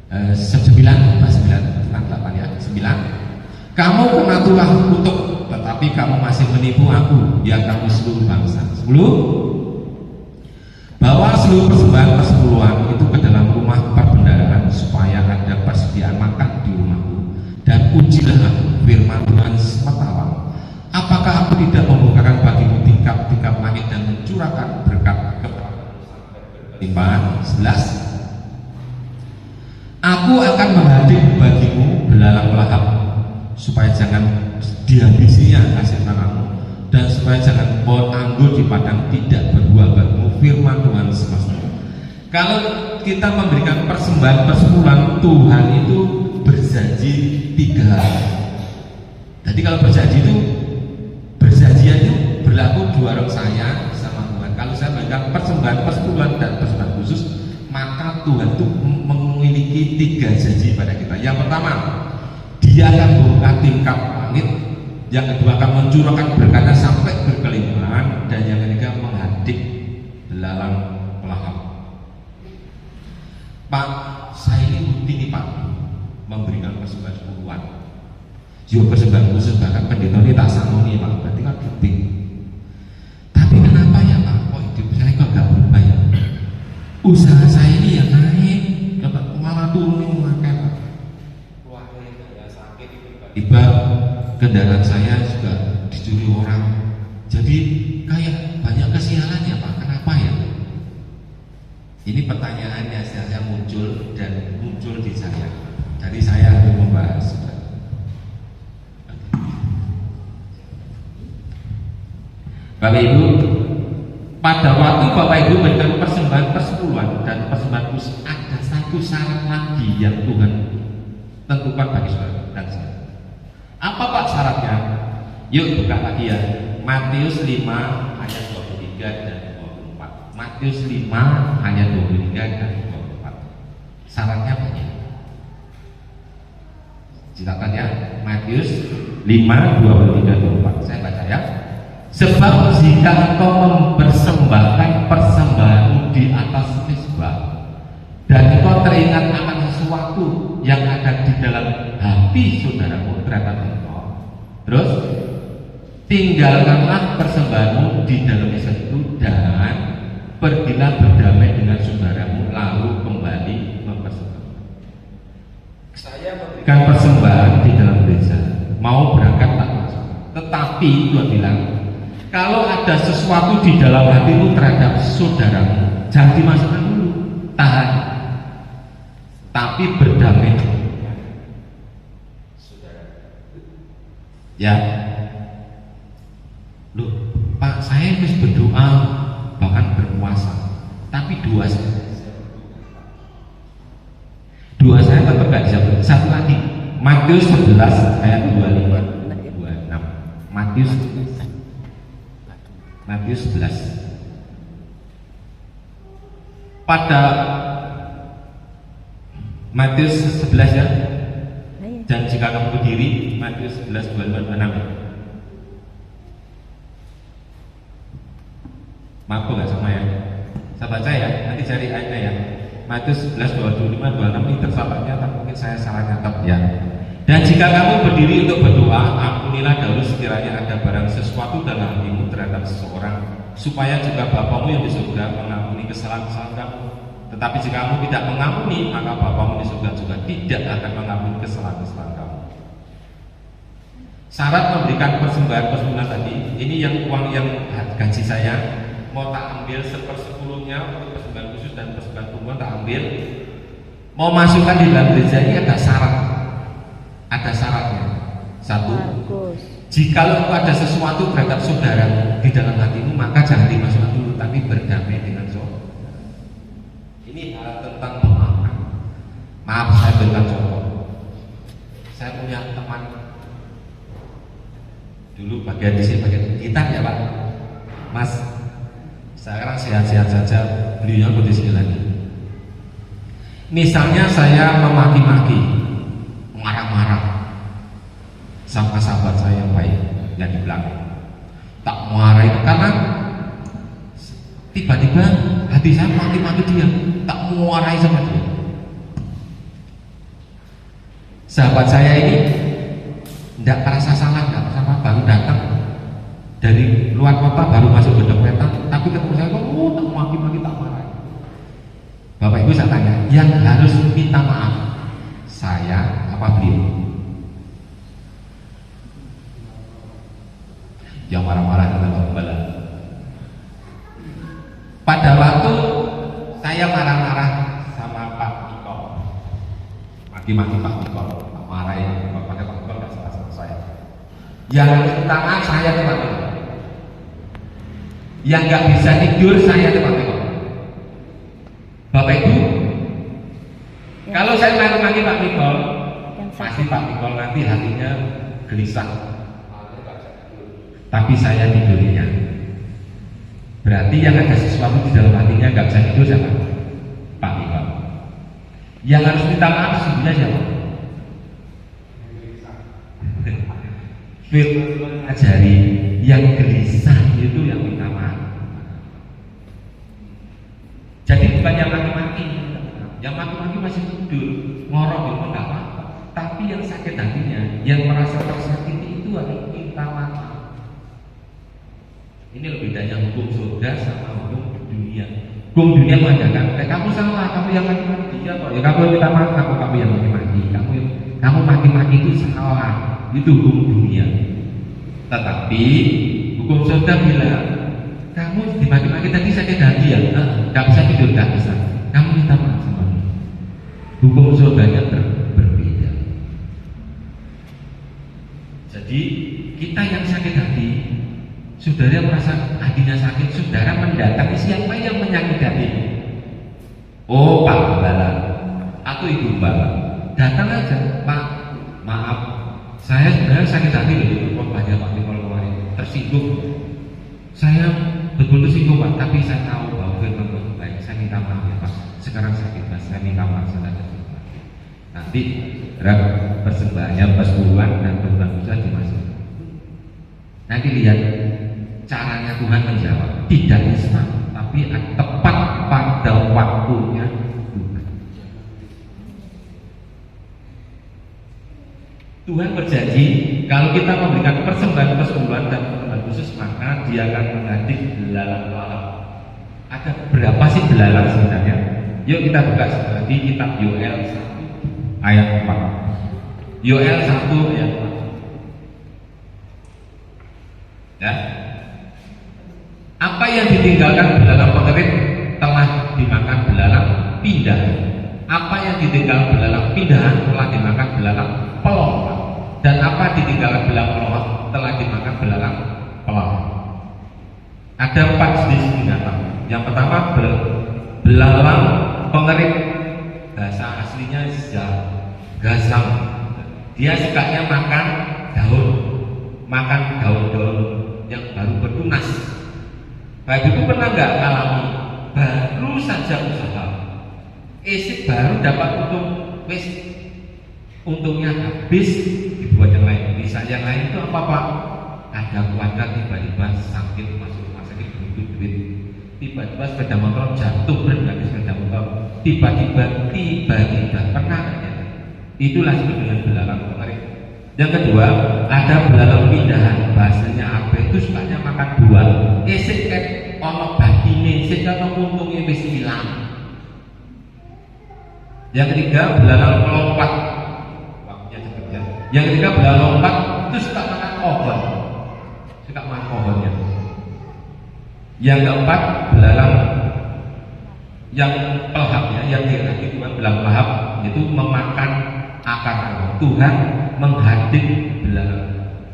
9 tentang 8 ya. 9. Kamu kena tulah kutuk, tetapi kamu masih menipu aku, ya kamu seluruh bangsa. 10. Bawa seluruh persembahan persepuluhan itu ke dalam rumah perbendaharaan supaya ada persediaan makan di rumahku, dan ujilah aku firman Tuhan semesta alam. Apakah aku tidak membukakan bagimu tingkap-tingkap langit dan mencurahkan berkat kepadamu sampai berlimpahan? 11. Aku akan menghadir bagimu belalang lahap, supaya jangan dihabisinya hasil tanahmu, dan supaya jangan pohon anggur di padang tidak berbuah bagimu, firman Tuhan semesta. Kalau kita memberikan persembahan persepuluhan, Tuhan itu berjanji 3 hal. Jadi kalau berjanji itu berlaku 2 orang saya sama Tuhan. Kalau saya memberikan persembahan persepuluhan dan persembahan khusus, maka Tuhan itu memiliki 3 janji pada kita. Yang pertama, Dia akan membuka tingkap langit. Yang kedua, akan mencurahkan berkatnya sampai berkelimpahan. Dan yang ketiga, menghadik belalang pelahap. Pak, saya ini rutin nih Pak, memberikan persembahan sepuluhan. Juga persembahan khusus, bahkan pendeta ini tak sanggup nih Pak, berarti kan rutin. Tapi kenapa ya Pak, kok hidup saya kok gak berubah ya? Usaha saya ini ya naik, malah turun ini makan Pak. Tiba kendaraan saya juga dicuri orang, jadi kayak banyak kesialan ya Pak. Kenapa ya? Ini pertanyaannya saya muncul dan muncul di saya. Jadi saya untuk membahas. Bapak Ibu, pada waktu Bapak Ibu memberikan persembahan persepuluhan dan persembahan khusus, ada satu syarat lagi yang Tuhan tentukan bagi saudara dan saya. Apa Pak syaratnya? Yuk buka lagi ya, Matius 5 ayat 23 dan 24. Matius 5 ayat 23 dan 24. Syaratnya banyak. Silakan ya, Matius 5 23 dan 24. Saya baca ya. Sebab jika engkau mempersembahkan persembahanmu di atas mezbah, dan engkau teringat akan sesuatu yang ada di dalam hati saudaramu terhadap engkau, terus tinggalkanlah persembahanmu di dalam mezbah itu, dan pergilah berdamai dengan saudaramu, lalu kembali mempersembahkan. Saya memberikan persembahan di dalam gereja, mau berangkat tak masuk. Tetapi Tuhan bilang, kalau ada sesuatu di dalam hatimu terhadap saudaramu, jangan dimasukkan dulu, tahan, tapi berdamai. Ya, loh, Pak, saya harus berdoa, bahkan berpuasa, tapi doa saya tetap gak dijawab. Satu lagi, Matius 11 ayat 25 26. Matius 11. Pada Matius 11 ya. Dan jika kamu berdiri, Matius 11 26. Maaf kok nggak sama ya. Saya baca ya, nanti cari ayatnya ya. Matius 11 25 26 ini tersalahnya, tapi mungkin saya salah nyatet ya. Dan jika kamu berdiri untuk berdoa, ampunilah dahulu sekiranya ada barang sesuatu dalam hatimu terhadap seseorang, supaya juga Bapamu yang di surga mengampuni kesalahan-kesalahan kamu. Tetapi jika kamu tidak mengampuni, maka Bapamu di surga juga tidak akan mengampuni kesalahan-kesalahan kamu. Syarat memberikan persembahan tadi, ini yang uang yang gaji saya mau tak ambil 1/10-nya untuk persembahan khusus dan persembahan tumbuhan tak ambil. Mau masukkan di dalam gereja ini ada syarat, ada syaratnya. Satu, jikalau ada sesuatu terhadap saudara di dalam hatimu, maka jangan dimasukkan dulu, tapi berdamai dengan saudara. Ini hal tentang memaafkan. Maaf, saya berikan contoh. Saya punya teman dulu bagian di sini bagian gitar ya Pak, Mas. Sekarang sehat-sehat saja, beliau di sini lagi. Misalnya saya memaki-maki, marah-marah sama sahabat saya yang baik yang di belakang, tak marah itu karena tiba-tiba hati saya maki-maki dia, tak marahi sama dia. Sahabat saya ini tidak merasa salah, tidak merasa apa, baru datang dari luar kota, baru masuk ke Peta, tapi ketemu saya kok tak maki-maki, tak marah. Bapak Ibu saya tanya, yang harus minta maaf saya apa beliau? Yang marah-marah dengan pembala. Pada waktu saya marah-marah sama Pak Niko, maki-maki Pak Niko, tak marahin, pakai Pak Niko nggak salah sama saya. Yang utama saya tuh Pak Niko. Yang nggak bisa tidur saya tuh Pak Niko. Bapak Ibu, kalau saya maki-maki Pak Niko, pasti Pak Niko nanti hatinya gelisah. Tapi saya tidurnya. Berarti yang ada sesuatu di dalam hatinya nggak bisa tidur siapa? Pak Niko. Yang harus minta maaf sesungguhnya siapa? Firman ajari yang gelisah itu yang minta maaf. Jadi bukan yang maki-maki, yang maki-maki masih tidur, ngorok itu nggak apa-apa. Tapi yang sakit hatinya, yang merasa tersakiti itu harus minta maaf. Ini lebih bedanya hukum surga sama hukum dunia. Hukum dunia mengatakan, kamu salah, kamu yang maki-maki dia kok. Ya kamu yang minta maaf, kamu yang maki-maki. Kamu maki-maki itu salah. Itu hukum dunia. Tetapi hukum surga bilang, kamu dimaki-maki tadi sakit hati ya, nggak bisa tidur, nggak bisa. Kamu minta maaf sama dia. Hukum surganya berbeda. Jadi kita yang sakit hati, saudara merasa hatinya sakit, saudara mendatangi siapa yang menyakiti hati? Oh Pak Gembala atau Ibu Gembala, datang aja, Pak, maaf, saya sebenarnya sakit hati loh, korbannya Pak Niko kemarin tersinggung. Saya betul tersinggung Pak, tapi saya tahu bahwa firman Tuhan baik. Saya minta maaf ya Pak. Sekarang sakit Pak, saya minta maaf, saya tidak terima. Nanti berapa persembahannya persepuluhan dan persembahan khusus dimasukkan. Nanti lihat caranya Tuhan menjawab, tidak instan, tapi tepat pada waktunya Tuhan. Tuhan berjanji kalau kita memberikan persembahan persepuluhan dan persembahan khusus, maka Dia akan mengganti belalang. Ada berapa sih belalang sebenarnya? Yuk kita buka di kitab Yoel 1 ayat 4. Yoel 1 ayat 4. Ya. Apa yang ditinggalkan belalang pengerit telah dimakan belalang pindah. Apa yang ditinggalkan belalang pindahan telah dimakan belalang pelong. Dan apa ditinggalkan belalang pelong telah dimakan belalang pelong. Ada 4 jenis binatang. Yang pertama belalang pengerit, bahasa aslinya gazam. Dia sukanya makan daun-daun yang baru bertunas. Baik itu pernah nggak alami? Baru saja usaha, baru dapat untung, untungnya habis dibuat yang lain. Bisa yang lain itu apa Pak? Ada keluarga tiba-tiba sakit masuk rumah sakit butuh duit, tiba-tiba sepeda motor jatuh berganti sepeda motor, tiba-tiba pernah ya? Itulah disebut dengan belalang pengerit. Yang kedua ada belalang pindahan, bahasanya apa itu sukanya makan buah. Ono bagine, ono untungnya wis hilang. Yang ketiga belalang melompat. Waktunya cepet ya. Yang ketiga belalang lompat itu suka makan pohon. Suka makan pohonnya. Yang keempat belalang yang pelahapnya, yang lagi Tuhan belalang pelahap itu memakan akar pohon. Tuhan menghadik belalang.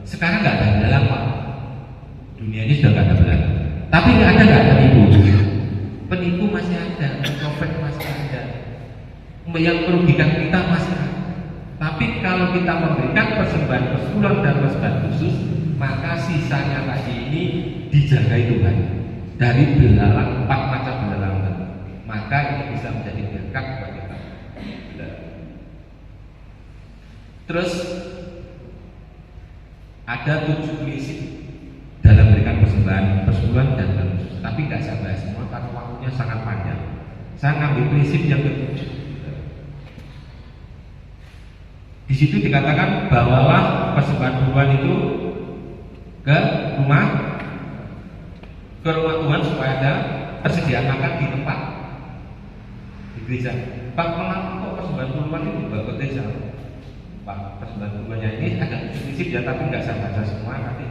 Sekarang nggak ada belalang Pak. Dunia ini sudah nggak ada belalang. Tapi nggak ada penipu. Penipu masih ada, pencopet masih ada. Yang merugikan kita masih ada. Tapi kalau kita memberikan persembahan persembahan dan persembahan khusus, maka sisanya tadi ini dijagai Tuhan dari belalang, 4 macam belalang. Maka ini bisa menjadi berkat bagi kita. Terus ada 7 prinsip dalam memberikan persembahan dan khusus. Tapi nggak saya bahas semua karena waktunya sangat panjang. Saya ngambil prinsip yang ke-7. Di situ dikatakan bawalah persembahan Tuhan itu ke rumah Tuhan supaya ada persediaan makan di tempat di gereja. Pak, mengapa kok persembahan Tuhan itu bawa ke gereja? Pak, persembahan Tuhannya ini ada prinsip ya, tapi nggak saya baca semua nanti.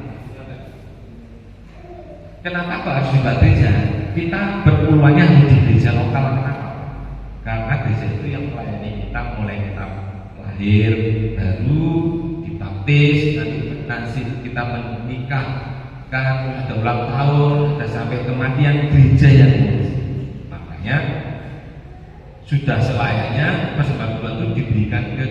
Kenapa kok harus dibawa gereja? Kita berpuluhannya hanya di gereja lokal. Kenapa? Karena gereja itu yang melayani kita mulai kita lahir baru, dibaptis, nanti kita menikah, kan ada ulang tahun, ada sampai kematian, gereja yang ngurus. Makanya sudah selayaknya persembahan Tuhan itu diberikan ke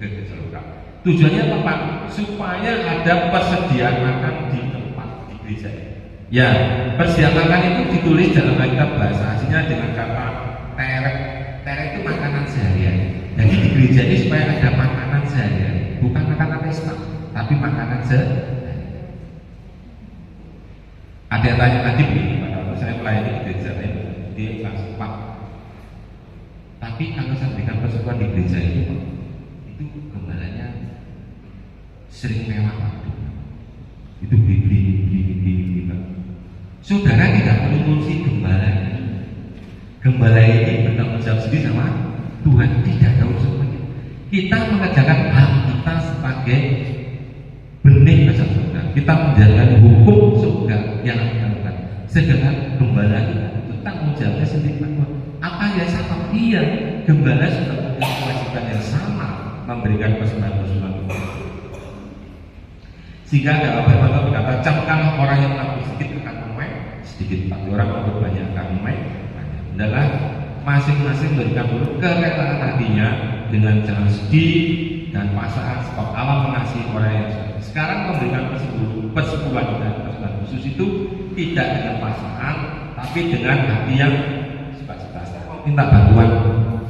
gereja lokal. Tujuannya apa Pak? Supaya ada persediaan makan di tempat di gereja. Ya, persediaan makan itu ditulis dalam Alkitab bahasa aslinya dengan kata terek. Terek itu makanan sehari-hari. Jadi di gereja ini supaya ada makanan sehari-hari, bukan makanan pesta, tapi makanan sehari-hari. Ada yang tanya tadi begini, pada waktu saya melayani di gereja lain, dia langsung Pak. Tapi kalau saya berikan persembahan di gereja itu gembalanya sering mewah waktu. Itu beli. Saudara tidak perlu ngurusi gembala ini. Gembala ini bertanggung jawab sendiri sama Tuhan, tidak ada urusan lagi. Kita mengerjakan hak kita sebagai benih besar surga. Kita menjalankan hukum surga yang kita lakukan. Sedangkan gembala kita itu tanggung jawabnya sendiri Tuhan. Apa ya sama? Iya, gembala sudah punya kewajiban yang sama memberikan persembahan. Sehingga dalam firman berkata, camkan orang yang menabur sedikit akan menuai sedikit, tapi orang menabur banyak akan menuai banyak. Adalah masing-masing memberikan dulu kerelaan hatinya dengan jangan sedih dan paksaan, sebab Allah mengasihi orang yang sekarang memberikan persepuluhan dan persembahan khusus itu tidak dengan paksaan, tapi dengan hati yang suka-suka. Saya mau minta bantuan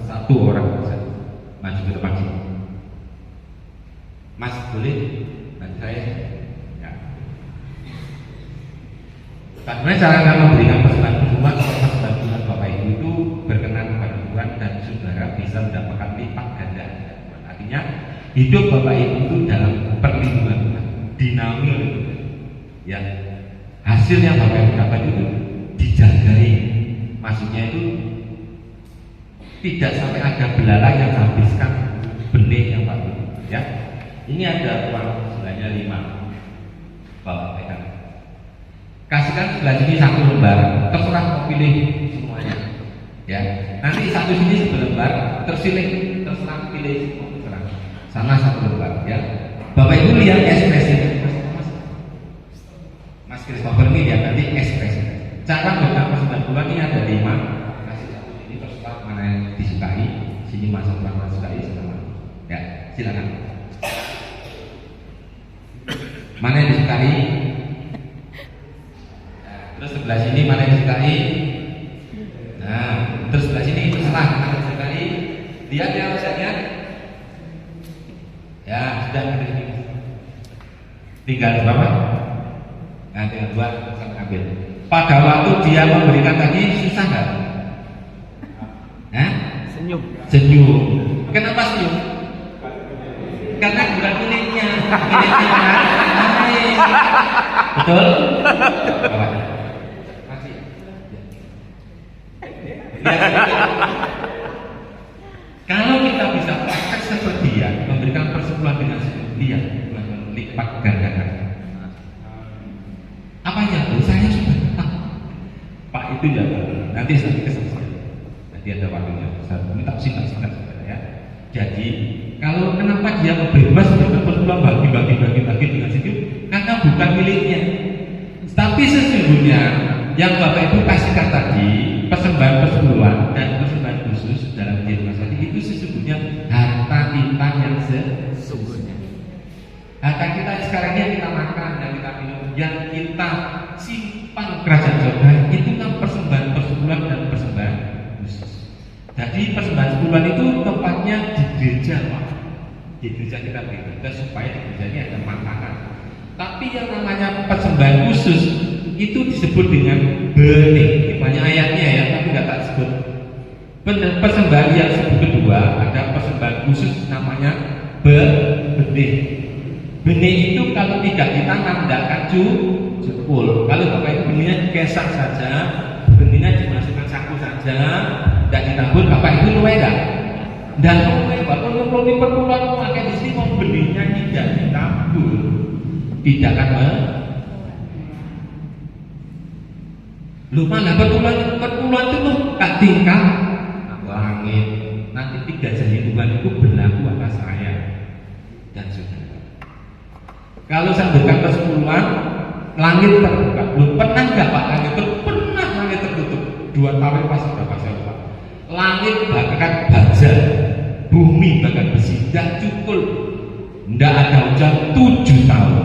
satu orang saja, maju ke depan sini. Mas boleh bantu saya? Ya. Bagaimana cara memberikan persembahan Tuhan Bapak Ibu itu berkenan kepada Tuhan dan saudara bisa mendapatkan lipat ganda. Artinya hidup Bapak Ibu itu dalam perlindungan Tuhan, dinamil itu. Ya, hasilnya Bapak Ibu dapat itu dijagai. Maksudnya itu tidak sampai ada belalang yang habiskan benih yang baru. Ya, ini ada uang sebenarnya 5. Bapak pegang. Kasihkan sebelah sini 1 lembar, terserah mau pilih semuanya. Ya, nanti satu sini 1 lembar, terserah pilih semua, terserah. Sana 1 lembar, ya. Bapak Ibu lihat ekspresi. Mas Christopher ini lihat nanti ekspresi. Cara berkata persembahan Tuhan ini ada 5. Kasih satu sini terserah mana yang disukai. Sini masuk mana disukai sama. Ya, silakan. Mana yang disukai? Terus sebelah sini mana yang disukai? Nah, terus sebelah sini terserah mana yang disukai. Lihat ya websitenya. Ya, sudah ada ini. Tinggal berapa? Nah, tinggal 2 saya ambil. Pada waktu dia memberikan tadi susah nggak? Senyum. Senyum. Kenapa senyum? Karena bukan miliknya. Betul? Kalau kita bisa praktek seperti dia, memberikan persepuluhan dengan setia, Tuhan melipat gandakan. Apa yang saya sudah Pak itu ya, nanti saya kesaksian. Nanti ada waktunya. Saya minta singkat ya. Jadi kalau kenapa dia bebas untuk persepuluhan bagi dengan sedikit? Karena bukan miliknya. Tapi sesungguhnya yang Bapak Ibu kasihkan tadi, persembahan persepuluhan dan persembahan khusus dalam Firman tadi itu sesungguhnya harta kita yang sesungguhnya. Harta kita sekarang ini yang kita makan, yang kita minum, yang kita simpan kerajaan surga itu kan persembahan persepuluhan dan persembahan khusus. Jadi persembahan persepuluhan itu tempatnya di gereja, Pak. Di gereja kita beribadah supaya di gereja ini ada makanan. Tapi yang namanya persembahan khusus itu disebut dengan benih. Banyak ayatnya ya, tapi nggak tak sebut. Persembahan yang sebut kedua ada persembahan khusus namanya benih. Benih itu kalau tidak ditanam tidak akan jepul. Kalau Bapak Ibu benihnya dikesang saja, benihnya dimasukkan saku saja, tidak ditabur, Bapak Ibu luwe enggak? Dan luwe, Bapak Ibu perpuluhan memakai di sini mau benihnya tidak ditabur, tidak akan malah perpuluhan itu tak tingkat langit. Nanti 3 janji Tuhan itu berlaku atas saya dan saudara. Kalau saya berikan persepuluhan, langit terbuka. Belum pernah nggak Pak langit tertutup? Pernah langit tertutup. 2 tahun pasti berapa saya lupa. Langit bahkan baja, bumi bahkan besi dan cukul. Nggak ada hujan 7 tahun.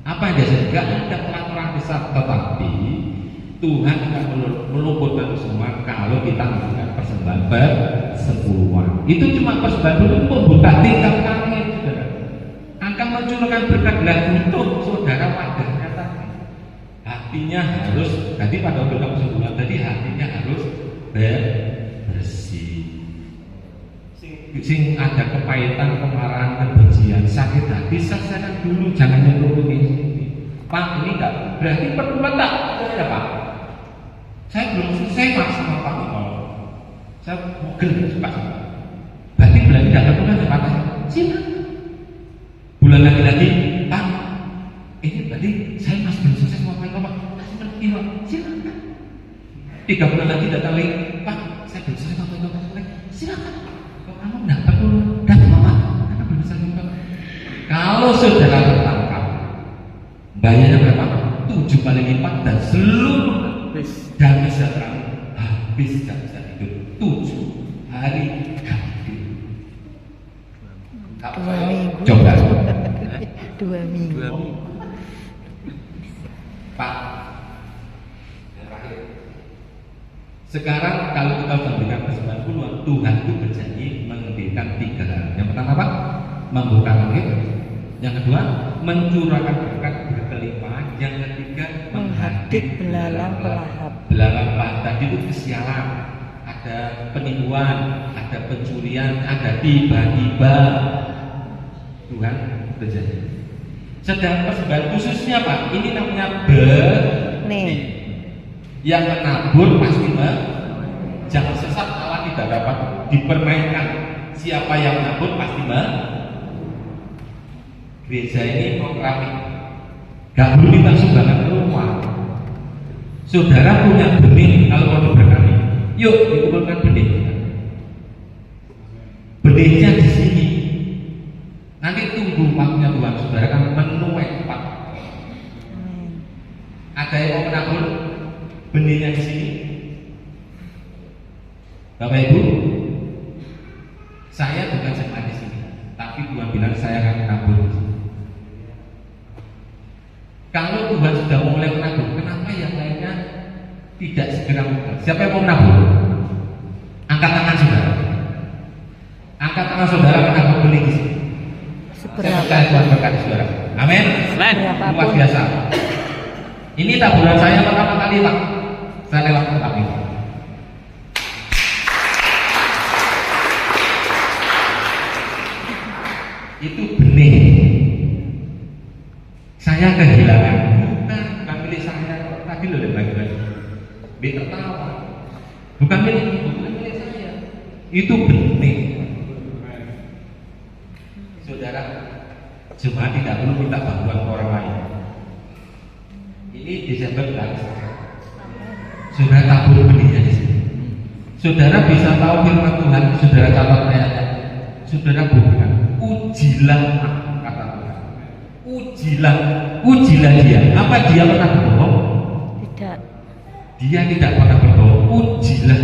Apa yang dia sebut? Nggak ada peraturan besar, tetapi Tuhan akan meluputkan semua kalau kita memberikan persembahan persepuluhan. Itu cuma persembahan untuk membuka tingkat langit, saudara. Akan mencurahkan berkat untuk saudara wadahnya tadi. Hatinya harus, tadi pada memberikan persepuluhan tadi hatinya harus bersih. Sing ada kepahitan, kemarahan, kebencian, sakit hati, selesaikan dulu, jangan nyentuh ini. Pak, ini enggak berarti perpuluhan tak? Saya Pak. Saya belum selesai Pak sama Pak Niko. Saya mungkin Pak. Berarti bulan ini tidak perpuluhan ya Pak? Siapa? Bulan lagi Pak. Ini berarti saya masih belum selesai sama Pak Niko Pak. Masih ngerti Pak. Silakan. 3 bulan lagi datang lagi Pak. Saya belum selesai sama Pak Niko Pak. Silakan. Kalau kamu dapat dulu, dapat Pak. Karena belum selesai Pak. Kalau saudara tertangkap, bayarnya berapa? 7 kali lipat dan seluruh dan bisa terang habis dan bisa hidup 7 hari hidup. 2 minggu. Coba 2 minggu. Pak, yang terakhir. Sekarang kalau kita memberikan persembahan puluhan, Tuhan itu berjanji menghentikan 3 hal. Yang pertama apa? Membuka langit. Yang kedua, mencurahkan berkat berkelimpahan. Yang ketiga, Menghadik belalang pelahap. Belalang pelahap tadi itu kesialan, ada penipuan, ada pencurian, ada tiba-tiba. Tuhan berjanji. Sedang persembahan khususnya Pak, ini namanya benih. Yang menabur pasti jangan sesat, Allah tidak dapat dipermainkan. Siapa yang menabur pasti gereja ini mau keramik, gak perlu minta sumbangan rumah. Saudara punya benih, kalau mau berkami, yuk dikumpulkan benih. Benihnya di sini. Nanti tunggu waktunya Tuhan, saudara kan menuai Pak. Ada yang mau menabur benihnya di sini? Bapak Ibu, saya bukan jemaat di sini, tapi Tuhan bilang saya akan menabur di sini. Kalau Tuhan sudah mulai menabur, kenapa yang lainnya tidak segera menabur? Siapa yang mau menabur? Angkat tangan saudara. Angkat tangan saudara menabur benih di sini. Saya Tuhan berkati saudara. Amin. Luar biasa. Ini taburan saya pertama kali Pak. Saya lewat tempat ini. Itu benih. Saya kehilangan, bukan milik saya. Tadi loh bagi-bagi. Tertawa. Bukan milik saya. itu benih. Saudara, jemaat tidak perlu minta bantuan ke orang lain. Ini Desember sudah selesai. Saudara tabur benihnya di sini. Saudara bisa tahu firman Tuhan, saudara catat ayatnya. Saudara bukan, ujilah kata Tuhan. Ujilah dia. Apa dia pernah berbohong? Tidak. Dia tidak pernah berbohong. Ujilah.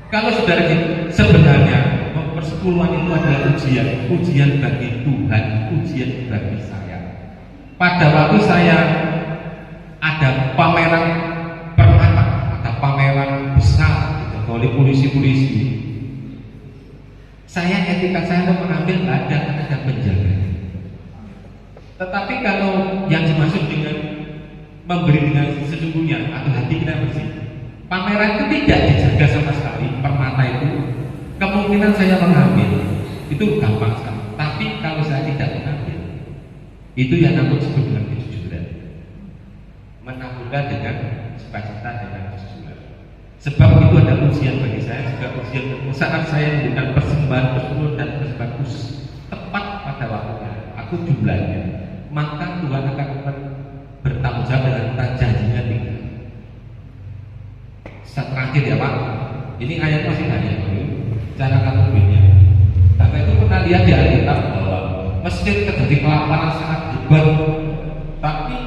Kalau saudara sebenarnya persepuluhan itu adalah ujian bagi Tuhan, ujian bagi saya. Pada waktu saya ada pameran permata, ada pameran besar gitu, oleh polisi-polisi. Saya etika saya mau mengambil ada penjaga. Tetapi kalau yang dimaksud dengan memberi dengan sesungguhnya atau hati kita bersih, pameran itu tidak dijaga sama sekali. Permata itu kemungkinan saya mengambil itu gampang sekali. Tapi kalau saya tidak mengambil, itu yang namanya disebut dengan kejujuran. Menaburkan dengan sukacita dengan kejujuran. Sebab itu ada ujian bagi saya, juga ujian saat saya memberikan persembahan persepuluhan dan persembahan khusus tepat pada waktunya, aku jumlahnya, maka Tuhan akan bertanggung jawab dengan janjinya tinggal. Terakhir ya Pak, ini ayat masih banyak cara katanya. Karena itu pernah lihat di Alkitab bahwa Mesir terjadi kelaparan sangat hebat, tapi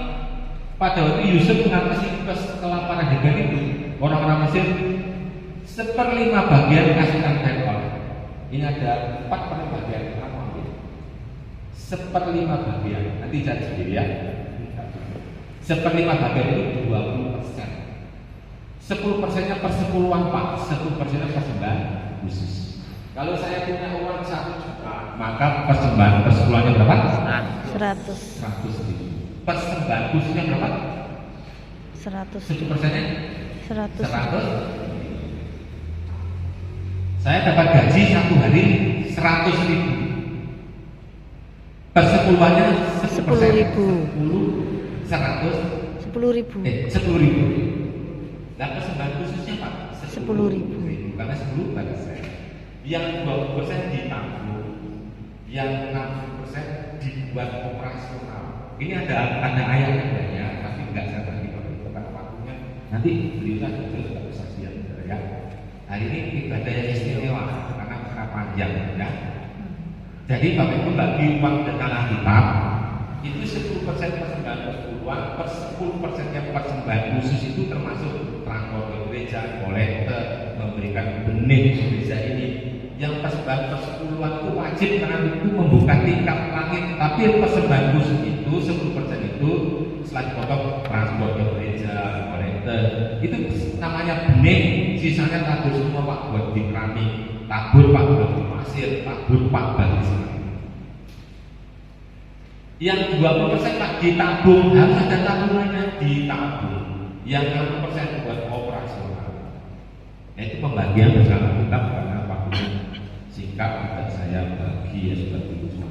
pada waktu Yusuf mengatasi kelaparan hebat itu, orang-orang Mesir 1/5 bagian kasihkan Fir'aun. Ini ada 4/5 bagian, 1/5 bagian. Nanti cari sendiri ya. 1/5 bagian itu 20%. 10%-nya persepuluhan Pak, 10%-nya persembahan khusus. Kalau saya punya uang 1 juta, maka persembahan persepuluhannya berapa? 100. 100.000. Persembahan khususnya berapa? 100. 10%-nya? 100. 100. Saya dapat gaji 1 hari 100.000. Persepuluhannya 10.000. 10.000. 10.000. Nah persembahan khususnya Pak 10.000. Karena 10 pada saya. Yang 20% ditabung, yang 60% dibuat operasional. Ini ada ayatnya banyak, tapi enggak saya bagi karena waktunya. Nanti beliau juga kesaksian ya. Hari ini ibadah yang istimewa karena sangat panjang ya. Jadi Bapak Ibu bagi uang dengan Alkitab itu 10% persembahan persepuluhan, 10%-nya persembahan khusus itu termasuk transport ke gereja, kolektor, memberikan benih gereja ini. Yang persembahan persepuluhan itu wajib karena itu membuka tingkat langit. Tapi persembahan khusus itu 10% itu setelah dipotong transport ke gereja, kolektor, itu namanya benih. Sisanya tabur semua Pak buat di keramik, tabur Pak buat di pasir, tabur Pak bagi semua. Yang 20% Pak ditabung, harus ada tabungannya ditabung. Yang 60% buat operasional. Itu pembagian bersama kita karena waktu singkat tidak saya bagi ya seperti itu.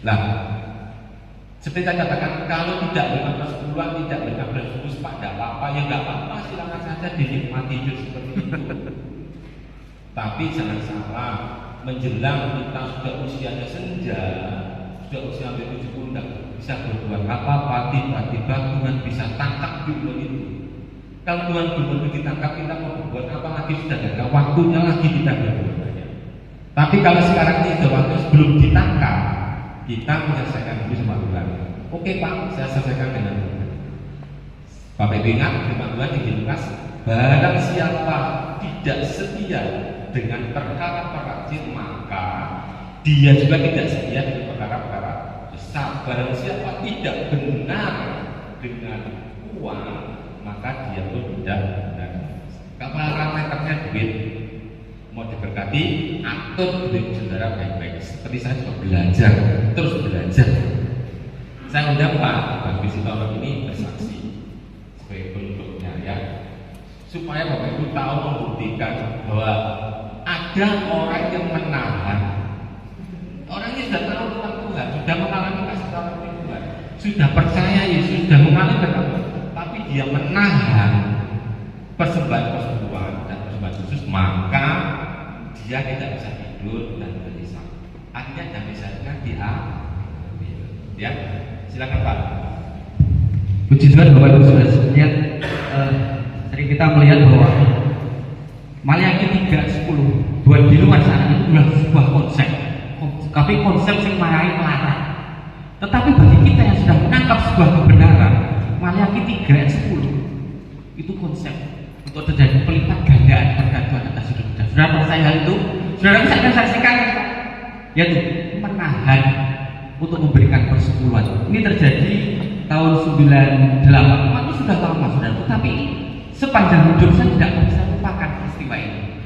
Nah, seperti saya katakan, kalau tidak dengan persepuluhan, tidak dengan khusus Pak, tidak apa-apa, ya nggak apa-apa, silakan saja dinikmati hidup seperti itu. Tapi jangan salah, menjelang kita sudah usianya senja, sudah usia hampir 70 tidak bisa berbuat apa-apa, tiba-tiba Tuhan bisa tangkap di umur itu. Kalau Tuhan belum ditangkap, kita mau berbuat apa lagi, sudah tidak waktunya lagi kita berbuat banyak. Tapi kalau sekarang ini sudah waktu sebelum ditangkap, kita menyelesaikan dulu sama Tuhan. Oke Pak, saya selesaikan dengan Tuhan. Bapak Ibu ingat firman Tuhan di Lukas, barang siapa tidak setia dengan perkara-perkara kecil, maka dia juga tidak setia dengan perkara-perkara besar. Barang siapa tidak benar dengan uang, maka dia pun tidak benar. Parameternya duit, mau diberkati, atur duit saudara baik-baik. Seperti saya juga belajar, terus belajar. Saya undang Pak Bisitoro ini bersaksi sebagai bentuknya ya, supaya Bapak Ibu tahu membuktikan bahwa ada orang yang menahan. Orang ini sudah tahu tentang Tuhan, sudah mengalami kasih karunia Tuhan, sudah percaya Yesus, sudah mengalami berkat, tapi dia menahan persembahan persepuluhan dan persembahan khusus, maka dia tidak bisa tidur dan gelisah. Akhirnya jam istirahatnya diambil. Ya, silakan Pak. Puji Tuhan Bapak Ibu Saudara sekalian, sering kita melihat bahwa Maliaki 3:10 buat di luar sana itu adalah sebuah konsep, tapi konsep yang melarang. Tetapi bagi kita yang sudah menangkap sebuah kebenaran, Maliaki 3:10 itu konsep untuk terjadi pelipat gandaan berkat Tuhan atas hidup kita. Saudara percaya hal itu? Saudara bisa akan saksikan, yaitu menahan untuk memberikan persepuluhan. Ini terjadi tahun 98. Itu sudah lama, saudara. Tetapi sepanjang hidup saya tidak bisa lupakan peristiwa ini.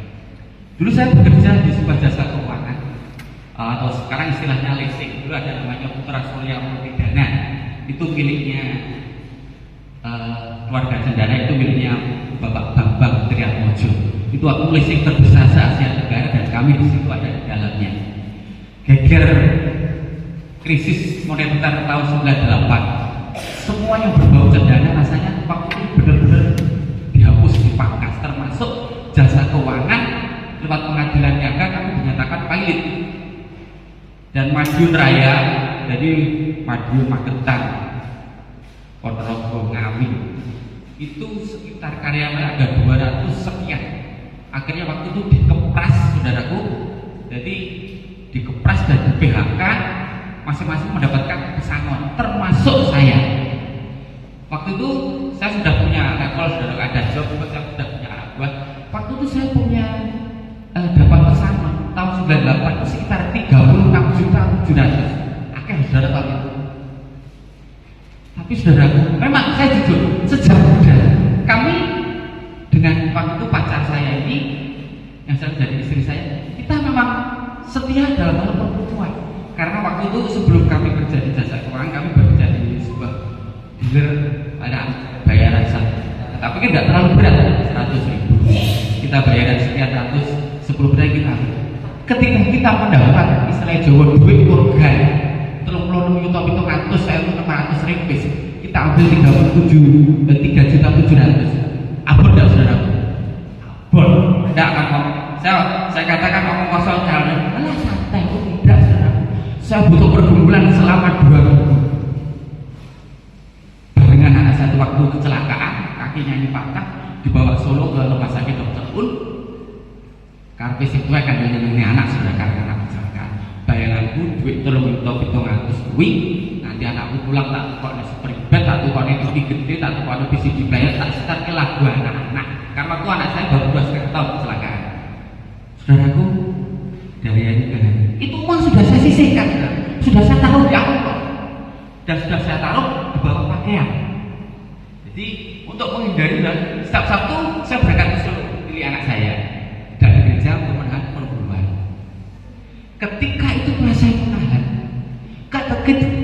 Dulu saya bekerja di sebuah jasa keuangan, atau sekarang istilahnya leasing. Dulu ada namanya Putra Surya Multidana. Itu miliknya keluarga Cendana, itu miliknya Bapak Bambang Triatmojo. Itu aku leasing terbesar se Asia Tenggara dan kami di situ ada di dalamnya. Geger krisis moneter tahun 98, semua yang berbau Cendana rasanya waktu itu benar-benar dihapus, dipangkas, termasuk jasa keuangan. Lewat pengadilan niaga kami dinyatakan pilot. Dan Madiun Raya, jadi Madiun Magetan, Ponorogo, Ngawi, itu sekitar karyawan ada 200 sekian. Akhirnya waktu itu dikepras, saudaraku. Jadi dikepras dan di PHK, masing-masing mendapatkan pesangon, termasuk saya. Waktu itu saya sudah punya level, saudara, ada job, saya sudah punya anak buah. Waktu itu saya punya dapat pesangon tahun 98 itu sekitar 36.700.000. Akhirnya saudara tahu itu. Tapi saudaraku, memang saya jujur, sejak muda kami dengan waktu itu pacar saya ini, yang saya menjadi istri saya, kita memang setia dalam hal perempuan. Karena waktu itu sebelum kami kerja di jasa keuangan, kami bekerja di sebuah dealer, ada bayaran satu. Tapi kan tidak terlalu berat, 100.000. Kita bayaran sekian ratus, 10 bulan kita. Ketika kita mendapat istilah Jawa duit organ 36.700.000, saya 600.000, kita ambil 3.700.000. Abon tidak, saudara? Abon tidak akan ngomong. Saya katakan ngomong kosong jalan. Alah santai, itu tidak, saudara. Saya butuh pergumulan selama 2 minggu. Dengan anak satu waktu kecelakaan, kakinya ini patah, dibawa Solo ke rumah sakit Dr. Un. Karena itu akan menyenangi anak sudah karena anak kecelakaan. Bayanganku duit 3.700.000 kuwi, nanti anakku pulang tak kok spring bed, tak kok TV gede, tak kok bisa dibayar, tak setar ke lagu anak-anak. Karena waktu anak saya baru 2,5 tahun kecelakaan. Saudaraku, dari ini ke itu uang sudah saya sisihkan, sudah saya taruh di amplop dan sudah saya taruh di bawah pakaian. Jadi untuk menghindari, setiap Sabtu saya berangkat ke Solo pilih anak saya dari gereja untuk menahan perburuan. Ketika itu saya menahan,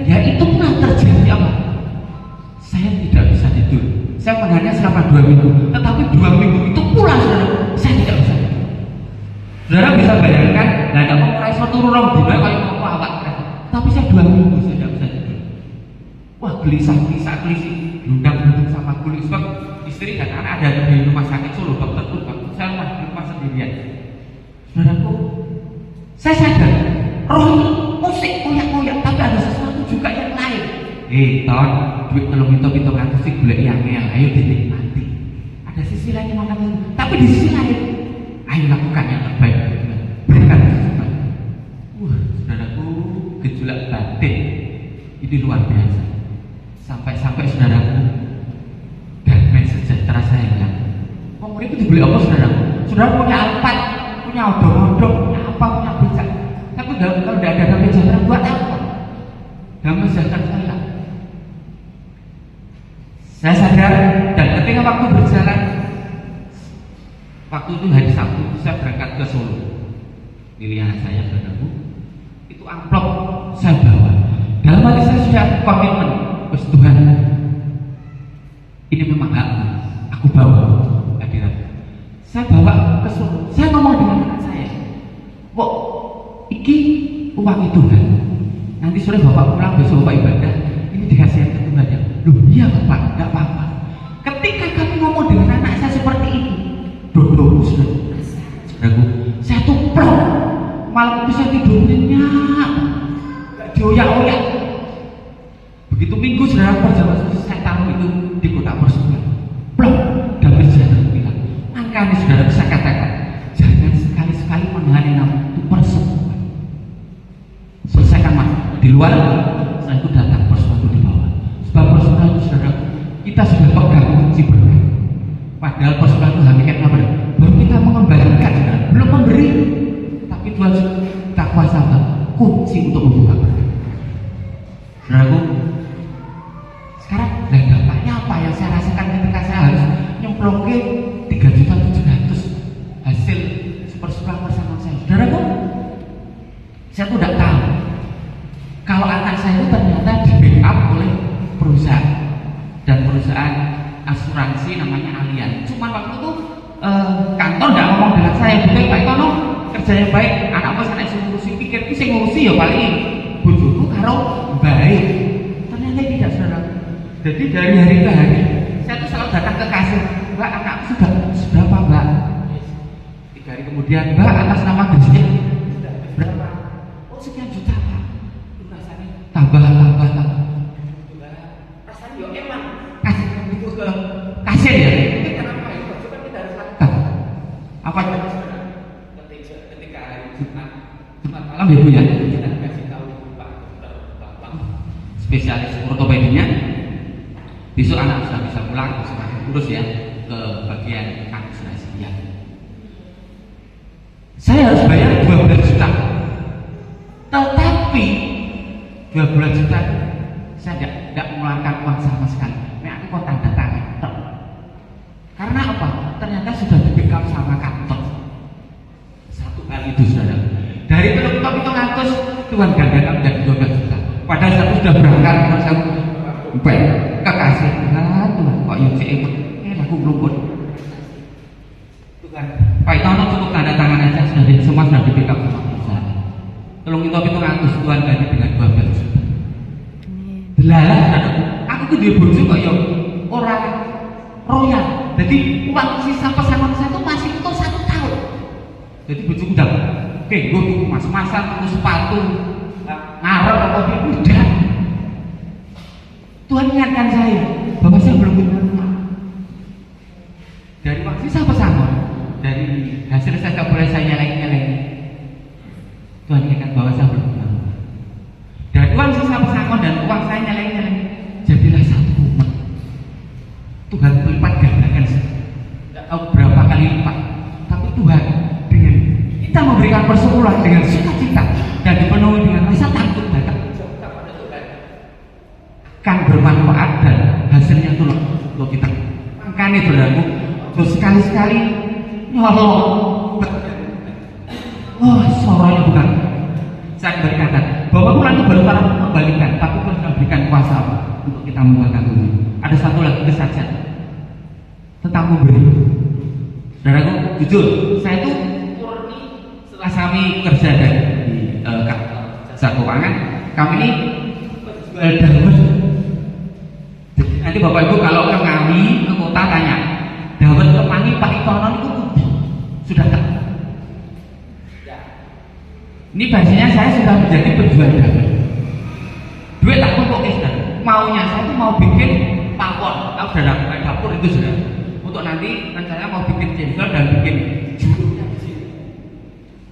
ya itu pernah terjadi apa? Saya tidak bisa tidur. Saya menahannya selama 2 minggu, tetapi 2 minggu itu pula saya tidak bisa tidur. Saudara bisa bayangkan, nah ada mau mulai suatu rurong di mana kalau mau awak, tapi saya 2 minggu saya tidak bisa tidur. Wah, gelisah, duduk sama kulit. Sebab istri dan anak ada di rumah sakit Solo, dokter pun saya di rumah sendirian. Saudaraku, saya sadar roh ini musik koyak-koyak, tapi ada sesuatu juga yang lain. Ton, duit 3.700.000 sih boleh yang ayo dinikmati. Ada sisi lain yang makan, tapi di sisi lain, ayo lakukan yang terbaik. Berikan sesuatu. Saudaraku, gejolak batin ini luar biasa. Sampai saudaraku, damai sejahtera saya hilang. Ngomong itu dibeli apa, saudaraku? Saudara punya Alphard, punya odong-odong, punya apa, punya becak. Tapi kalau tidak ada damai sejahtera, buat apa? Damai sejahtera saya hilang. Saya sadar, dan ketika waktu berjalan, waktu itu hari Sabtu, saya berangkat ke Solo. Pilihan saya, saudaraku, itu amplop saya bawa. Dalam hati saya sudah komitmen. Tuhan, ini memang aku bawa hadirat. Saya bawa ke Solo. Saya ngomong dengan anak saya, "Kok iki uang Tuhan. Nanti sore bapak pulang, besok bapak ibadah. Ini dikasih ke Tuhan ya." Loh iya bapak, tidak apa-apa. Ketika kami ngomong dengan anak saya seperti itu, saudaraku, saya tuh plong. Malam itu saya tidur nyenyak, gak dioyak-oyak. Begitu minggu saudara perjalanan saya taruh itu di kotak persekutuan, plong. Damai sejahtera bilang, makanya saudara bisa katakan, jangan sekali-sekali menghani nama itu persekutuan. Selesaikan mas di luar, saya itu datang persekutuan di bawah. Sebab persekutuan itu saudara, kita sudah pegang kunci berkat. Padahal persekutuan itu hakikat apa? Baru kita mengembalikan, saudara, belum memberi. Tapi Tuhan tak kuasa kunci untuk membuka berkat. Saudaraku, sekarang dampaknya apa yang saya rasakan ketika saya harus nyemplungke 3.700.000 hasil sepersekolah bersama saya. Saudaraku, saya tuh tidak tahu kalau anak saya itu ternyata di backup oleh perusahaan, dan perusahaan asuransi namanya Allianz. Cuma waktu itu kantor tidak ngomong dengan saya, betul Pak Itono kerja yang baik, anak apa sana ngurusi, pikir sing ngurusi ya paling bojoku karo baik. Ternyata tidak, saudara. Jadi dari hari ke hari saya tuh selalu datang ke kasir, Mbak, anakku sudah apa Mbak? 3 hari kemudian, Mbak, atas nama gajinya berapa? Oh sekian juta Pak. Itu rasanya tambah. Rasanya yo emang kasih itu ke kasir ya. Ini kenapa ya? Coba kita harus lakukan. Apa ketika hari Jumat malam ya Bu ya, kita kasih tahu Pak spesialis ortopedinya. Besok anak sudah bisa pulang, besok urus ya ke bagian administrasi ya. Saya harus bayar 12 juta, tetapi 12 juta saya tidak mengeluarkan uang sama sekali. Aku kok tanda tangan. Karena apa? Ternyata sudah di-backup sama kantor. Satu kali itu saudara. Dari penutup itu ngatus Tuhan gandakan menjadi 12 juta. Padahal saya sudah berangkat ke kasir. Tuhan kok yang saya aku meluput. Tuhan Pak Itono cukup tanda tangan aja sudah semua sudah di-backup sama perusahaan. Tolong itu ngatus Tuhan ganti dengan 12 juta. Delalah, aku tuh dia bojo kok ya orang royal. Jadi uang sisa pesangon saya tuh masih utuh 1 tahun. Jadi bojoku udah, oke, gue tuku mas-masan, tuku sepatu, ngarep apa udah. Tuhan ingatkan saya bahwa saya belum punya rumah. Dari uang sisa pesangon, dari hasil saya tak boleh saya nyeleng-nyeleng. Tuhan ingatkan bahwa saya belum punya rumah. Dari uang sisa pesangon dan uang saya nyeleng-nyeleng, jadilah satu rumah. Tuhan lipat gandakan, tidak tahu berapa kali lipat. Tapi Tuhan dengan kita memberikan persekutuan dengan sukacita dan dipenuhi dengan rasa takut datang kepada Tuhan, kan bermanfaat dan hasilnya itu untuk kita. Makanya saudaraku, terus sekali-sekali nyolong. Oh, soranya bukan. Saya berkata bahwa Tuhan itu baru membalikan, tapi Tuhan sudah berikan kuasa untuk kita menggunakan ini. Ada satu lagi kesaksian tentang memberi. Saudaraku, jujur, saya itu murni setelah kami kerja dari jasa keuangan, kami ini jual dawet. Nanti Bapak Ibu kalau ke kami ke kota tanya, dawet kemangi Pak Itono itu sudah tak? Ini basinya saya sudah menjadi penjual dawet. Duit tak kumpul saudara. Maunya saya itu mau bikin pawon, tahu saudara, dapur itu saudara. Untuk nanti rencananya mau bikin cendol dan bikin juruknya di sini.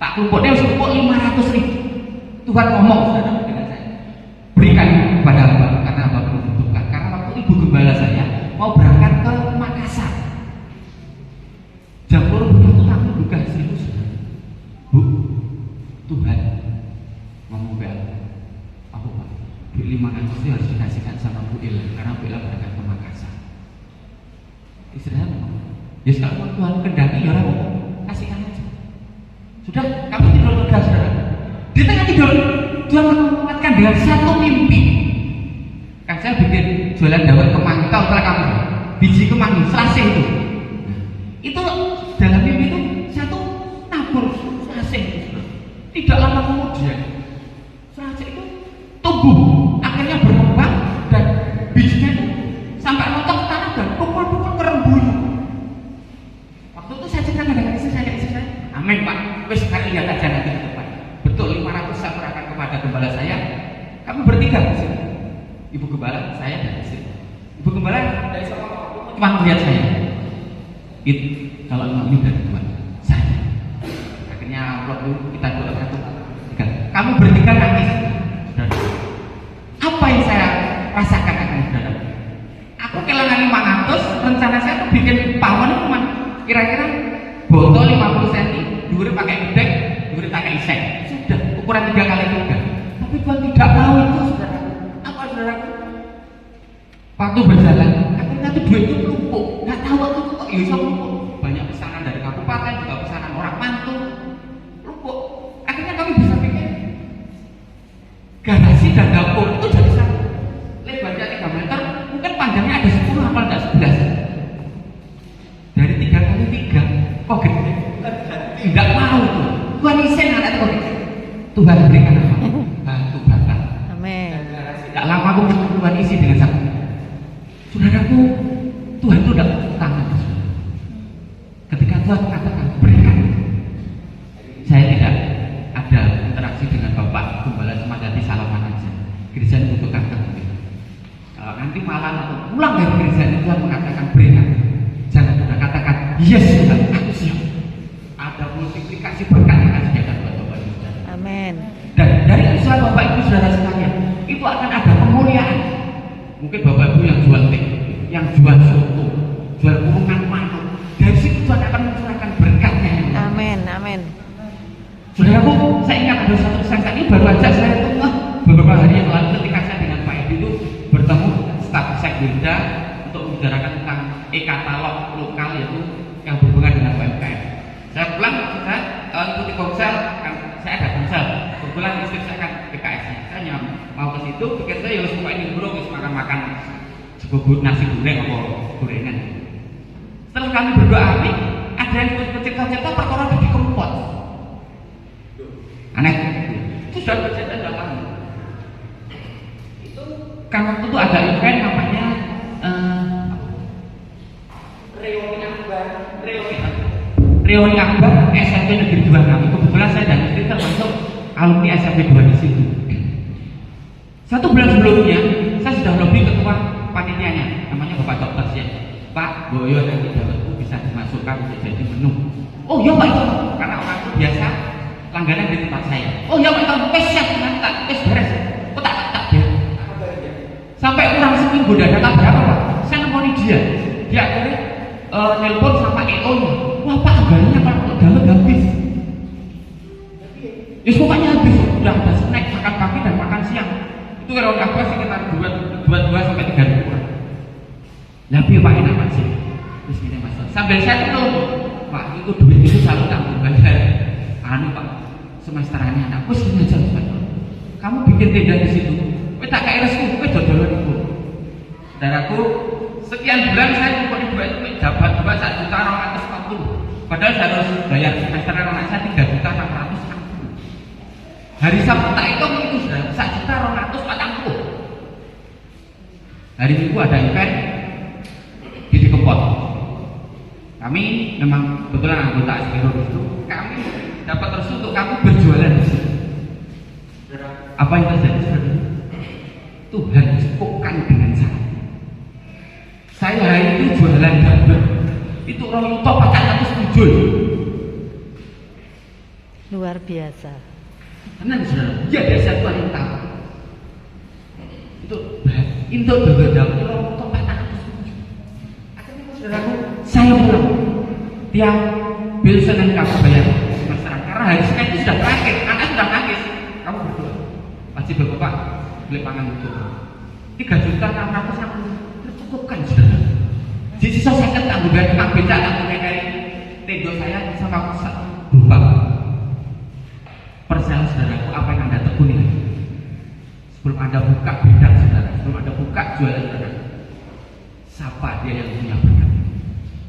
Tak kumpulnya harus kumpul 500.000. Tuhan ngomong saudara dengan saya, berikan kepada Abah karena Abah membutuhkan. Karena waktu ibu gembala saya mau berangkat ke Makassar, jam 10 kami buka seribu saudara. Bu, Tuhan ngomong ke aku Pak, duit 500 itu harus dikasihkan sama Bu Ila karena Bu Ila berangkat ke Makassar. Istilahnya ya sekarang Tuhan kendaki ya orang kasihkan aja. Sudah, kami tidur lega saudara. Di tengah tidur Tuhan menguatkan dengan satu mimpi. Kan saya bikin jualan dawet kemangi, tahu telah kamu biji kemangi, serasih itu. Itu dalam mimpi itu satu nabur serasih. Tidak lama kemudian serasih itu tumbuh, akhirnya berkembang dan bijinya itu sampai rontok ke tanah dan pukul-pukul kerembuyung. Waktu itu saya ceritakan dengan istri saya, amin Pak, wes sekali lihat aja. keluarga gembala saya, kami bertiga di sini. Ibu gembala, saya dan istri. Ibu gembala dari sama cuma melihat saya. Itu kalau memang ini dari Tuhan, saya. Akhirnya waktu kita doakan Tuhan, kami bertiga nangis. Apa yang saya rasakan akan saudara? Aku kehilangan 500, rencana saya tuh bikin pawon cuma kira-kira botol 50 cm, duri pakai gedek, duri pakai isek. Sudah ukuran 3 kali 3. Tapi Tuhan tidak mau itu, saudara. Apa saudara? Waktu berjalan, akhirnya tuh duit itu menumpuk. Nggak tahu waktu itu kok bisa menumpuk. Banyak pesanan dari kabupaten, juga pesanan orang mantu, menumpuk. Akhirnya kami bisa bikin garasi dan dapur itu jadi satu. Lebarnya 3 meter, mungkin panjangnya ada 10 apa enggak 11. Dari 3 kali 3, kok gede? Tidak mau tuh. Tuhan isen anak itu. Tuhan berikan apa? Batu bata. Amin. Tidak lama aku Tuhan isi dengan satu. Saudaraku, Tuhan itu tidak tangan. Ketika Tuhan katakan berikan, saya tidak ada interaksi dengan Bapak Gembala, cuma jadi salaman aja. Gereja membutuhkan kami. Kalau nanti malam atau pulang dari gereja Tuhan mengatakan berikan, jangan sudah katakan yes Tuhan, aku siap. Ada multiplikasi berkat yang akan disediakan buat Bapak Ibu Saudara. Amin. Dan dari usaha Bapak Ibu Saudara sekalian, itu akan ada kemuliaan. Mungkin Bapak Ibu yang jual teh, yang jual soto, jual kurungan manuk, dari situ Tuhan akan mencurahkan berkatnya. Amin. Amin. Saudaraku, saya ingat ada satu kisah ini baru aja saya tengah beberapa hari yang lalu ketika saya dengan Pak Edi itu bertemu staf Sekbinda untuk membicarakan tentang e-katalog lokal yaitu yang berhubungan dengan UMKM. Saya pulang, saya ikuti komsel, kan saya ada komsel. Kebetulan istri saya kan PKS. Saya mau ke situ, pikir saya ya suka ini dulu, makan sebubur nasi goreng atau gorengan. Setelah kami berdoa amin, ada yang kecil-kecil perkara di kempot. Aneh, itu sudah terjadi dalam lama. Itu kan waktu itu ada event namanya Reuni Akbar SMP Negeri 2 kami. Kebetulan saya dan istri termasuk alumni SMP 2 di situ. 1 bulan sebelumnya saya sudah lebih ketua panitianya, namanya Bapak Dokter Siap. Pak Boyo dan Dawetku bisa dimasukkan untuk jadi menu. Oh iya Pak itu, karena orang itu biasa langganan di tempat saya. Oh ya Pak itu, siap tak, beres. Kok tak ya. Sampai kurang seminggu dan data berapa Pak? Saya nemoni dia akhirnya nelpon sama EO-nya. Wah Pak, anggarannya Pak dalam habis. Ya pokoknya habis, udah ada snack, makan pagi dan makan siang. Itu kalau apa sekitar 2 sampai 3 ribu kurang. Tapi Pak enak Pak sih. Terus gini Mas, sambil saya tuh Pak itu duit itu selalu tanggung bayar. Anu Pak, semesterannya anakku sini aja Pak. Kamu bikin tenda di situ. Kowe tak kayak restu, kowe dodolan iku. Saudaraku, sekian bulan saya ngumpulin duit itu dapat 1.240.000. Padahal saya harus bayar semesteran anak saya 3.640.000. Hari Sabtu tak hitung itu sudah 1.240.000. Hari Minggu ada event di Kempot. Kami memang kebetulan anggota Aspiro itu, kami dapat restu untuk kamu berjualan di sini. Apa yang terjadi? Tuhan cukupkan dengan saya hari itu jualan daging. Itu orang top 407. Luar biasa. Tenang saudara, ya biasa Tuhan yang tahu. Itu daging orang top 407. Akhirnya saudaraku, saya pulang. Tiap bil Senin kamu bayar semesteran karena hari Senin itu sudah terakhir, anak sudah nangis. Kamu berdoa, wajib Bapak beli pangan itu 3.640.000 tercukupkan saudara. Di sisa saya tanggung dari tukang beca, tanggung dari tendo saya sama berupa persel saudaraku apa yang Anda tekuni sebelum Anda buka beda saudara, sebelum Anda buka jualan saudara. Siapa dia yang punya berkat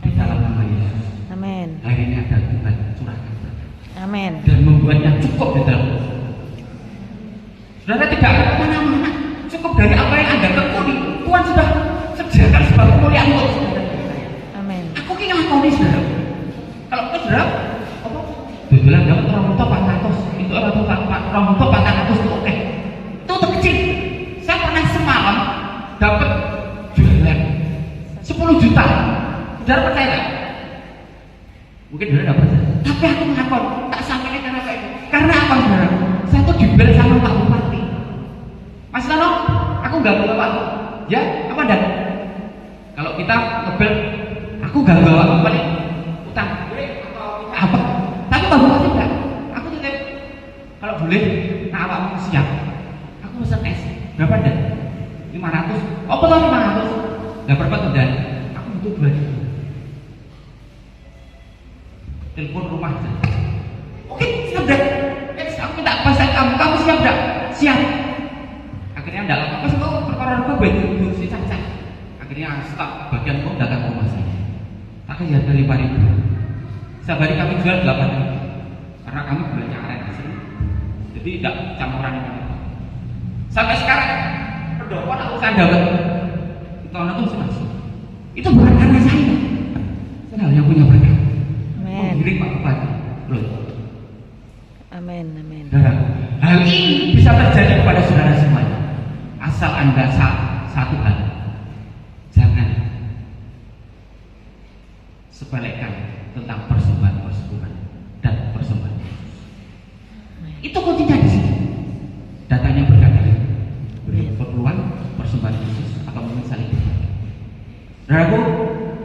di dalam nama Yesus? Amin. Hari ini ada Tuhan curahkan Amin. dan membuatnya cukup di dalam. Saudara tidak ada kemana-mana, cukup dari apa yang Anda tekuni. Tuhan sudah sediakan sebagai kemuliaan untuk saudara. Amin. Aku ingin ngakoni saudara. Kalau kau saudara, apa? Tujuan dapat orang untuk 400, itu orang untuk 400 itu oke. kecil. Saya pernah semalam dapat jualan 10 juta. Saudara percaya nggak? Mungkin saudara nggak percaya. Tapi aku ngakon, tak sampai karena apa itu? Karena apa saudara? Saya tuh dibel sama Pak Bupati. Mas Lano, aku gak bawa Pak. Ya, apa dah? Kalau kita ngebel, aku gak bawa apa nih? Utang, boleh atau apa? Tapi Pak Bupati enggak. Aku titip, kalau boleh, nah awakmu siap. Aku pesan es, berapa dah? 500. Oh betul 500. Gak berapa tuh dan aku butuh 2 juta. Telepon rumah aja. Oke, siap dah. Aku minta pasang kamu siap dah? Siap. Akhirnya enggak apa-apa, semua perkara-perkara banyak si cacat. Akhirnya staf bagian pom datang ke rumah saya. Tak kaya dari 5.000. Setiap hari kami jual 8.000 karena kami bulannya aren asli. Jadi tidak campuran ini. Sampai sekarang pendopo aku dapat tahun itu masih. Itu bukan karena saya. Saya yang punya berkah. Amin. Mengiring Pak Bupati. Loh. Amin. Amin. Saudara, hal ini bisa terjadi kepada saudara semuanya. Asal Anda satu hal, jangan sepelekan tentang persembahan dan persembahan. Itu kuncinya di sini. Datanya berkali-kali beri keperluan persembahan khusus atau mungkin saling berbagi. Saudaraku,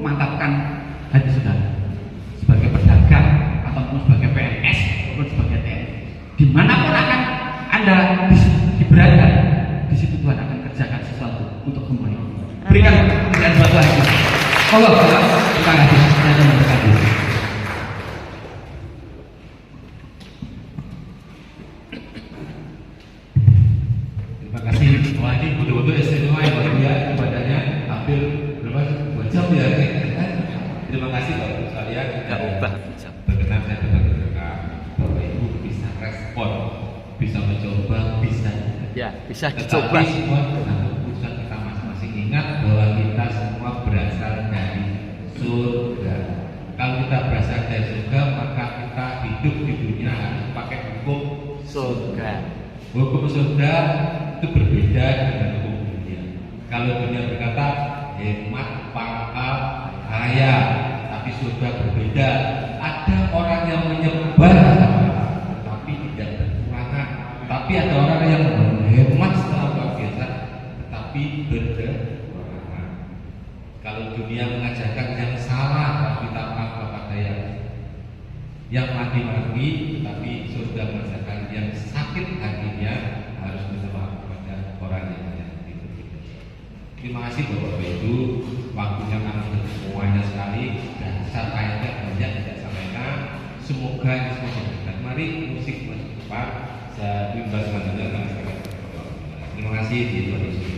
mantapkan hati saudara sebagai pedagang ataupun sebagai PNS ataupun sebagai TNI. Dimanapun akan Anda diberadakan, di situ Tuhan akan kerjakan sesuatu untuk semuanya. Berikan dan suatu lagi. Allah, terima kasih. Saya memberkati. Terima kasih. Wah ini betul-betul istimewa ya Bapak ya, ibadahnya hampir berapa 2 jam ya. Terima kasih Bapak sekalian. Nggak ubah. Berkenan saya berbagi berkah. Bapak Ibu bisa respon, bisa mencoba, bisa. Ya, bisa Tetapi dicoba. semua dengan keputusan kita masing-masing. Ingat bahwa kita semua berasal dari surga. Kalau kita berasal dari surga, maka kita hidup di dunia harus pakai hukum Surga. Hukum surga itu berbeda dengan hukum dunia. Kalau dunia berkata hemat, pangkal, kaya, tapi surga berbeda. Ada orang yang menyebar, tetapi tidak berkurangan. Tapi ada orang yang menghemat setelah luar biasa, tetapi berkurangan. Kalau dunia mengajarkan yang salah, tapi tanpa kepada yang mati-mati, tapi surga mengajarkan yang sakit hatinya harus minta maaf kepada orang yang menyakiti begitu. Terima kasih Bapak Ibu, waktunya kami semuanya sekali dan saya banyak tidak sampaikan. Semoga ini semua berberkat. Mari musik masuk depan. Saya bimbang dengan kami. Terima kasih di Indonesia.